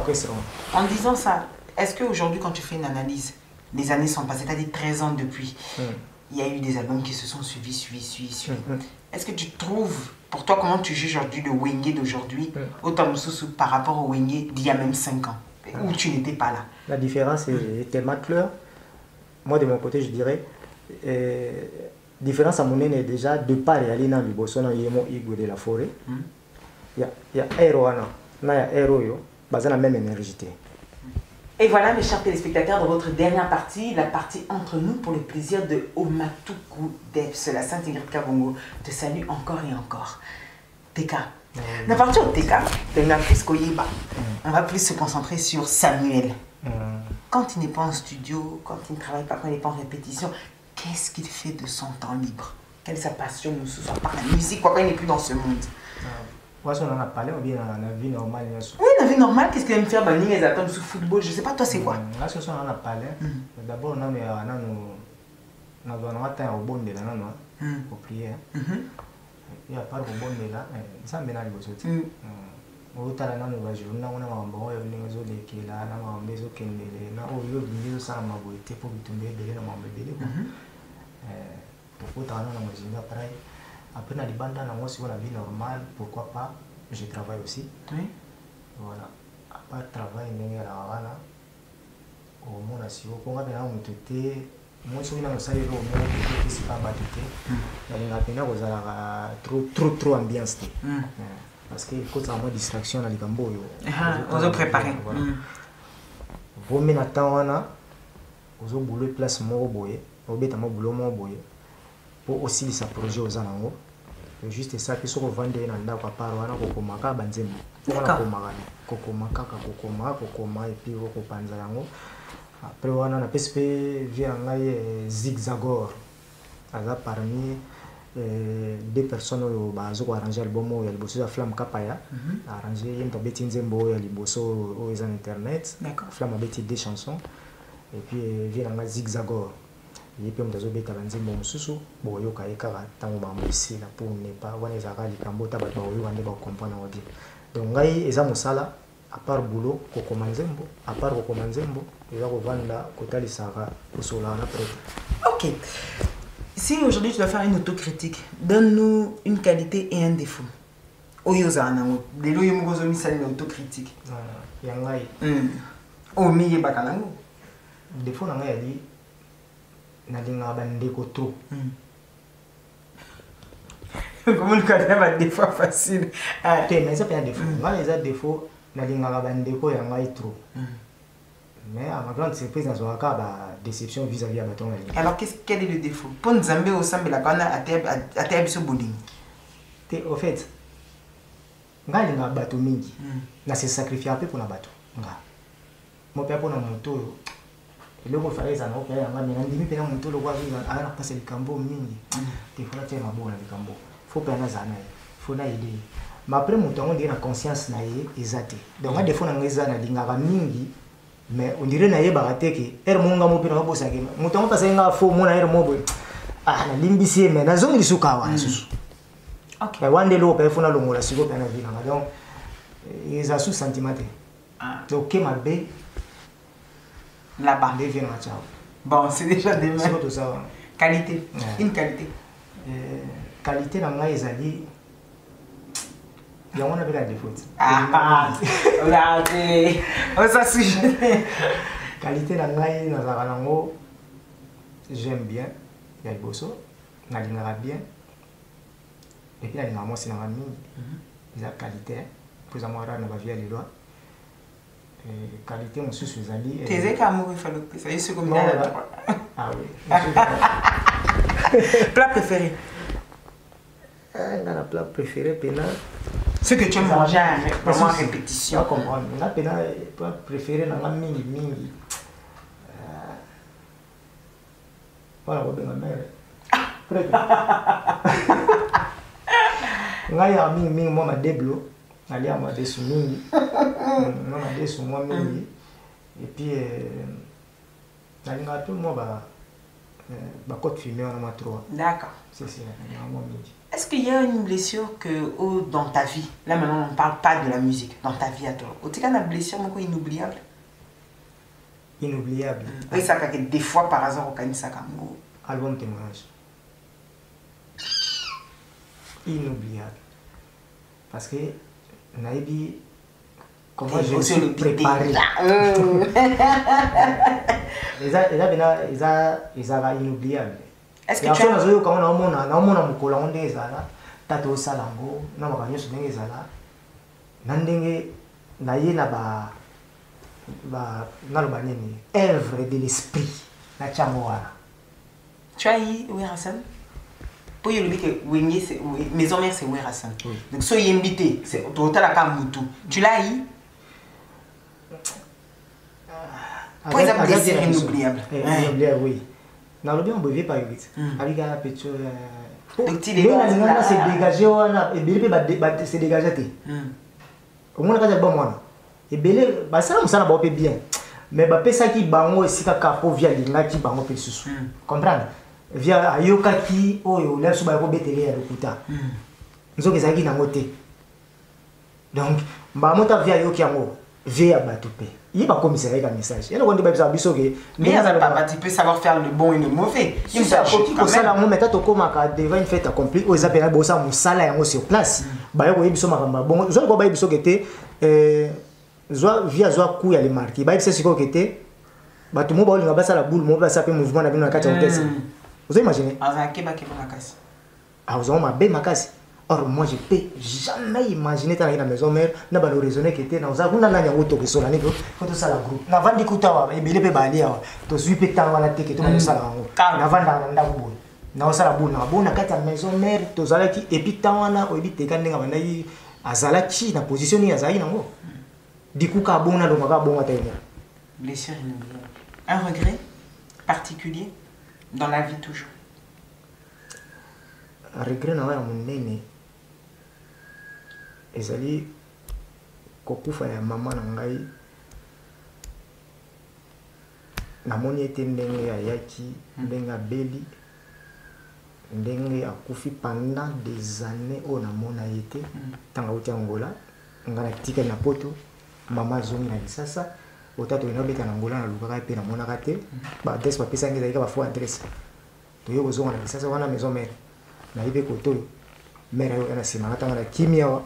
en disant ça est-ce que aujourd'hui quand tu fais une analyse les années sont passées t'as dit 13 ans depuis il y a eu des albums qui se sont suivis est-ce que tu trouves pour toi comment tu juges aujourd'hui le Wenge d'aujourd'hui autant par rapport au Wenge d'il y a même 5 ans où tu n'étais pas là? La différence est tellement claire. Moi de mon côté je dirais différence à mon est déjà de part et aller dans le bosona yemo igo de la forêt il y a aéro na ya aéro yo bazana même énergie. Et voilà mes chers téléspectateurs, dans votre dernière partie, la partie entre nous pour le plaisir de Omatuku Debs, la Sainte Ingrid Kabongo te salue encore et encore. Teka, la partie au Teka, on va plus se concentrer sur Samuel. Quand il n'est pas en studio, quand il ne travaille pas, quand il n'est pas en répétition, qu'est-ce qu'il fait de son temps libre? Quelle est sa passion, à part la musique, quoi, quand il n'est plus dans ce monde? Moi, on en a parlé, ou bien dans la vie normale. Oui, dans la vie normale, qu'est-ce qu'il aime faire? Les attentes sous football, je sais pas, toi, c'est quoi? Là, ce on en a parlé. D'abord, on a un bon de la pour prier. Et à part le bon de là, ça m'a l'air de otala nano bajourna ona mambo oyo ndenge ezolekela na mambo ezokendele na oyo bindi ezosala maboye te mpo bitumba ebele na mambo ebele tokotaka na mozinga apres après na libanda nango siko na vie normale, pourquoi pas je travaille aussi. Voilà, à part travail ndenge elaka wana omona siko konga mpenza moto te moi soki na mosali elo omoko esika bato te nalinga mpenza kozalaka trop ambiance te. Parce qu'il faut avoir une distraction dans les gambo. On a préparé. Vous mettez à temps, vous avez boulot place mort boye, vous avez un boulot mort boye. Pour aussi les projet aux anango. Juste ça, puis sur vendre dans le d'accord par wana kokomaka banzembo. Kokoma et puis vous panza yango. Après wana na PSP vient ngai Zigzagor. Aga parmi deux personnes qui ont arrangé l'album, il y a le Flamme Kapaya, arrangé, il y a un Nzembo, il y a le internet, Flamme a bêti des chansons, et puis il y a un Zigzagor. Et puis il y a un Nzembo Moussou, bon, il y a un Kara, tant que ici, là, pour ne pas, on est à Rali, Cambo, Tabac, on est comprendre. Donc, il y a un Moussala, à part boulot, Koko Nzembo, à part Koko Nzembo, il y a un Vanda, Kotali Sara, pour cela, on a prêt. Ok. Si aujourd'hui tu dois faire une autocritique, donne-nous une qualité et un défaut. Oyozana, de l'oyomogozo misali l'autocritique. Yangai. Oh, miye bakalango. Défaut nanga yali nalinga bandeko trop. Comment le connaît ma défaut facile? Mais ça peut être défaut. Moi les autres défauts nalinga bandeko yangai trop. Mais à ma grande surprise, dans ce cas, déception vis-à-vis de Baton. Alors, quel est le défaut? Pour nous amener au sein de la canne à terre sur bowling. Au fait, nga linga bato mingi. Na se sacrifier un peu pour na bato. Nga. Mon père pour na moto. Le ko fallait ça non père nga mais ndimi pena moto le kwa vivre ala na passer le cambo mingi. Te faut la tirer ma bonne le cambo. Faut pas na zana. Faut na idée. Mais après moto on dit na conscience na ye ezate. Donc nga défaut na ngeza na linga ba mingi. Mais on dirait naïe barateki er monga mo pina bosa ke mutongo pasenga fo mona er mobo na limbisi mais na zongi lisuka wa susu. OK. Mais wande lo pe fona longola siko pe na vina donc ils a sous sentimenté. Donc que ma bé là-bas devient na ciao. Bon, c'est déjà des c'est tout ça. Qualité, une qualité. Qualité na ngai ezali il y a un peu de défaut. Regardez. On s'assume. Qualité de l'anglais, j'aime bien. Il y a le bosso, il y a bien. Et puis il y a les mamans, c'est la famille. Il y a la qualité. Pour avoir la vie à l'île. Qualité, mon souci, les amis. T'es écrit à mourir, ça y est, c'est comme ça. Ah oui. Plat préféré? Un plat préféré, pénal. Ce que tu aimes manger en répétition. Je comprends. Je plat préféré dans la mingi. Voilà, je vais ma mère. Je vais mingi, moi, ma déblo. Je vais ma dessous mingi. Moi, ma dessous moi mingi. Et puis, je vais tout moi, côte fumée, on a trop. D'accord. C'est ça, moi mingi. Est-ce qu'il y a une blessure que dans ta vie, là maintenant on ne parle pas de la musique, dans ta vie à toi, tu as une blessure inoubliable? Inoubliable. Oui, ça fait des fois par hasard au Kanisa Kango. Album témoignage. Inoubliable. Parce que Naïbi, comment je me suis préparé. Ils sont inoubliables. Est-ce que tu as... quand on a mon colon des ala, tato salango, na makanyo sudenge zala, nandenge na ye na ba nalobanini, œuvre de l'esprit na chamouara. Tu as eu Ouerassan? Pour y que maison mère c'est Ouerassan. Donc soy invité, c'est total à Kamoutou. Tu l'as eu? Pour les blessures inoubliables. Inoubliable, oui. na lobi on bevait pas vite avec un petit donc tu les gens se dégager wana et belé ba se dégager té au moins ka ba mwana et belé ba ça musala ba pe bien mais ba pesa ki bango esika kapo via linga ki bango pe susu comprendre via ayoka ki oyo la suba ko betele ya lokuta nzo kezaki nango te donc ba mota via yoki yango via batupe il va commissaire avec un message il y a un débat biso que mais tu peux savoir faire le bon et le mauvais il ça pour ça là on met to koma ka devant une fête accomplie aux appels bossa musala yango sur place ba yo biso makamba bon zo ko ba biso que te zo via zo ku ya les marquer ba biso siko que te ba tout mo ba linga basa la boule mo basa pe mouvement na bino na kati ya test vous imaginez azakeba ke makasi vous avez ma belle makasi. Or, moi, je ne peux jamais imaginer dans la maison mère, je ne peux pas raisonner que tu es dans la maison mère, quand tu es dans la groupe. Je ne peux pas aller, je ne peux pas aller, je ne peux pas aller, je ne peux pas aller, je ne peux pas aller. Na sala buna buna kati ya maison mère tozalaki et puis tawana oyebi tekande ngaba ndai azalaki na position ya zai nango dikuka bona do maka bonga tayena blessure inoubliable. Un regret particulier dans la vie toujours. Un regret na wa munene ezali kokufa ya mama na ngai namoni ete ndenge ayaki ndenge abeli ndenge akufi pendant des années o namona ete tanga uti Angola ngana tika na poto mama zongi na Kisasa otato ina beta na Angola na lukaka pe na mona kate ba adresse ba pesa ngeza ika ba fo adresse to yo zonga na Kisasa wana maison mère na ibe koto mère yo na sima tanga na kimia wa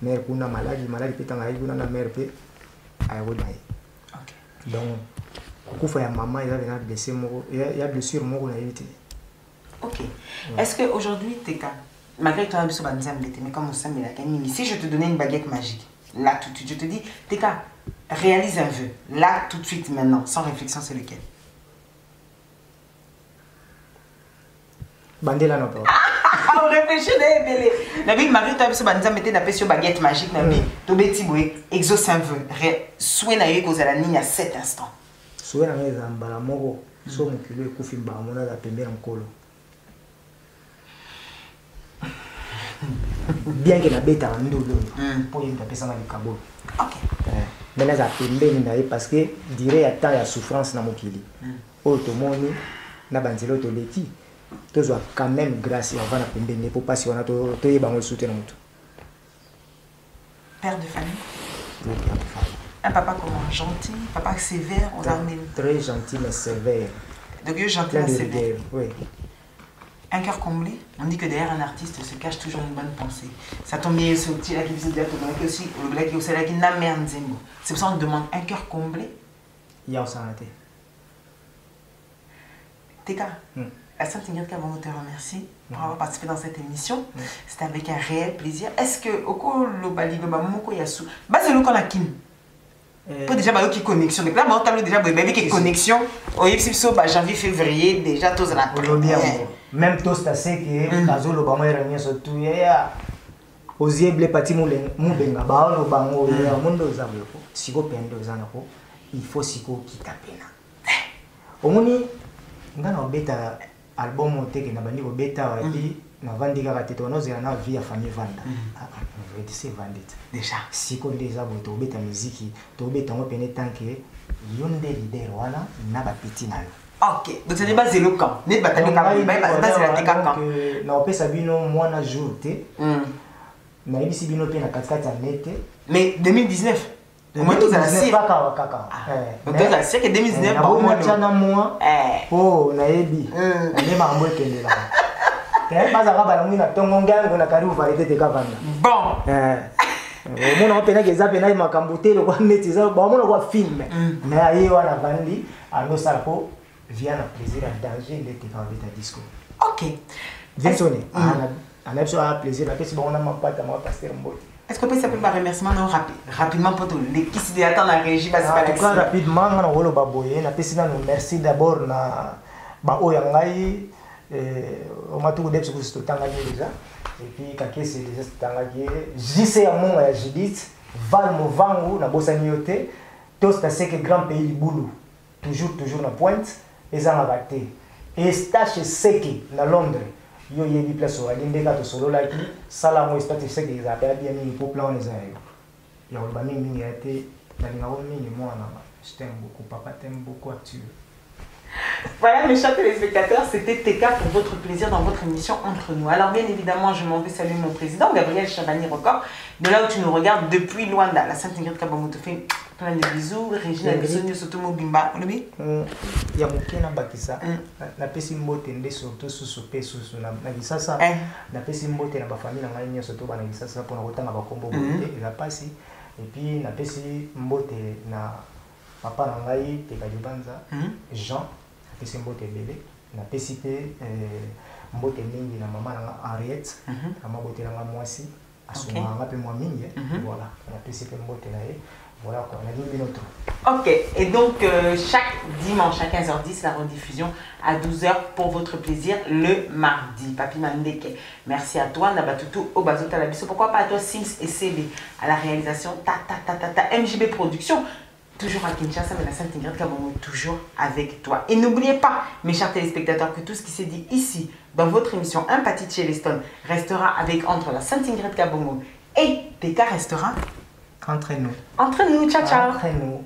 mère kuna maladi pe tanga kuna na mère pe ayo dai OK donc kufa ya mama il a blessé moko il y a blessure moko na yiti. OK. Est-ce que aujourd'hui Teka, malgré que tu as besoin de mais comme on sait mais la Camille, si je te donnais une baguette magique, là tout de suite je te dis Teka, réalise un vœu, là tout de suite maintenant, sans réflexion, c'est lequel? Bandela non pas. On réfléchit bébé. Nabi Marie tu as besoin de mettre na sur baguette magique nabi, to beti boy, exauce un vœu. Souhait na yo kozala nini à cet instant. Souhait na ngezambala moko, so mokilo ekufimba mona la pembela mkolo. Bien que na beta ndolo pour y taper ça dans le cabot. OK. Mais là ça pembeni na parce que dirait ya temps ya souffrance na mokili. Automoni na banzelo to leki. Tous quand même grâce à la pembeni pour passer on a to yeba ngo soutenir mutu. Père de famille. Oui, père de famille. Un papa comment? Gentil, papa sévère, on a très gentil mais sévère. Donc gentil mais sévère. Oui. Un cœur comblé, on dit que derrière un artiste se cache toujours une bonne pensée. Ça tombe bien, ce petit là qui visite aussi, le black qui aussi là qui n'a merde zémo. C'est pour ça qu'on demande un cœur comblé. Il y a aussi un thé. Teka, la Sainte Ingrid Kabongo te remercie pour avoir participé dans cette émission. C'était avec un réel plaisir. Est-ce que au cours le baligo bamoko yasu, bah c'est le qu'on a kim. Pour déjà bah qui connexion. Donc là bah on t'a déjà bah qui connexion. Au yepsiso bah janvier février déjà tous la. Même tous ta sé que kazo lo bango era nyeso tu ya ozible pati mubenga ba lo bango ya mundo zablo siko pendo zana ko il faut siko kitapena omoni ngana obeta album oteke na bandi obeta wa pi na vandi kaka teto nozela na vie ya famille vanda on veut dire vandit déjà siko déjà bo to obeta musique to obeta ngo pene tanke yonde leader wana na ba petit na yo. OK, donc c'est pas zéro camp. N'est pas tellement camp, pas c'est la tika camp. Na opesa bino mwana jour te. Na ibisi bino pe na katikati ya nete. Mais 2019. Au moins tous à la série. Kaka. Donc tous à la série que 2019 ba mo tchana moi. Oh na yebi. Na ma mbo ekende la. Te baza ka bala ngina tongo ngango na karibu variété te kavanda. Bon. Mona opena keza pena makambo te lo kwa neti za ba mona kwa film. Na ayi wana vandi ando sarko vient le plaisir à danger de te faire ta disco. OK. Bien sonné. On a besoin de plaisir parce que on a pas de pasteur mbo. Est-ce que peut s'appeler par remerciement non rapidement pour tout les qui s'y attend la régie parce que rapidement on holo baboye na pesi na merci d'abord na ba oyangai on m'a tout d'être sur ce temps là déjà et puis kake c'est déjà ce temps là JC Amon ya Judith Val Movangu na Bosaniote tous ta c'est que grand pays Libulu toujours na pointe ezanga bate Estache Seki na Londres yo yebi place wa lindeka to solo laki sala mo Estache Seki za pa bien ni pour plan les ayo ya ba mingi ate na linga o mingi mo na je t'aime beaucoup papa t'aime beaucoup Arthur. Voilà mes chers téléspectateurs, c'était TK pour votre plaisir dans votre émission Entre nous. Alors bien évidemment, je m'en vais saluer mon président, Gabriel Chabani Record, de là où tu nous regardes depuis Luanda. La Sainte Ingrid Kabongo te fait plein de bisous. Régina Bissonio Sotomo Bimba, on le dit? Ya mukena bakisa na pesi mbote nde surtout susupe susu na bisasa na pesi mbote na ba famille na ngai nyoso to bana bisasa pona kotanga ba kombo bote eza pasi et puis na pesi mbote na papa na ngai te kajubanza Jean pesi mbote bele na pesi pe mbote mingi na mama na Henriette na mabote na mwasi asuma nga pe mwa mingi voilà na pesi pe mbote na ye. Voilà quoi, on a 10 minutes. Ok, et donc chaque dimanche à 15h10, la rediffusion à 12h pour votre plaisir le mardi. Papi Mandeke, merci à toi, Nabatutu, Obazota Labiso. Pourquoi pas à toi, Sims et CB à la réalisation, MJB Production. Toujours à Kinshasa, mais la Sainte Ingrid Kabongo, toujours avec toi. Et n'oubliez pas, mes chers téléspectateurs, que tout ce qui s'est dit ici, dans votre émission Empathie chez les Stones, restera avec entre la Sainte Ingrid Kabongo et TK restera entre nous. Entre nous, ciao ciao. Entre nous.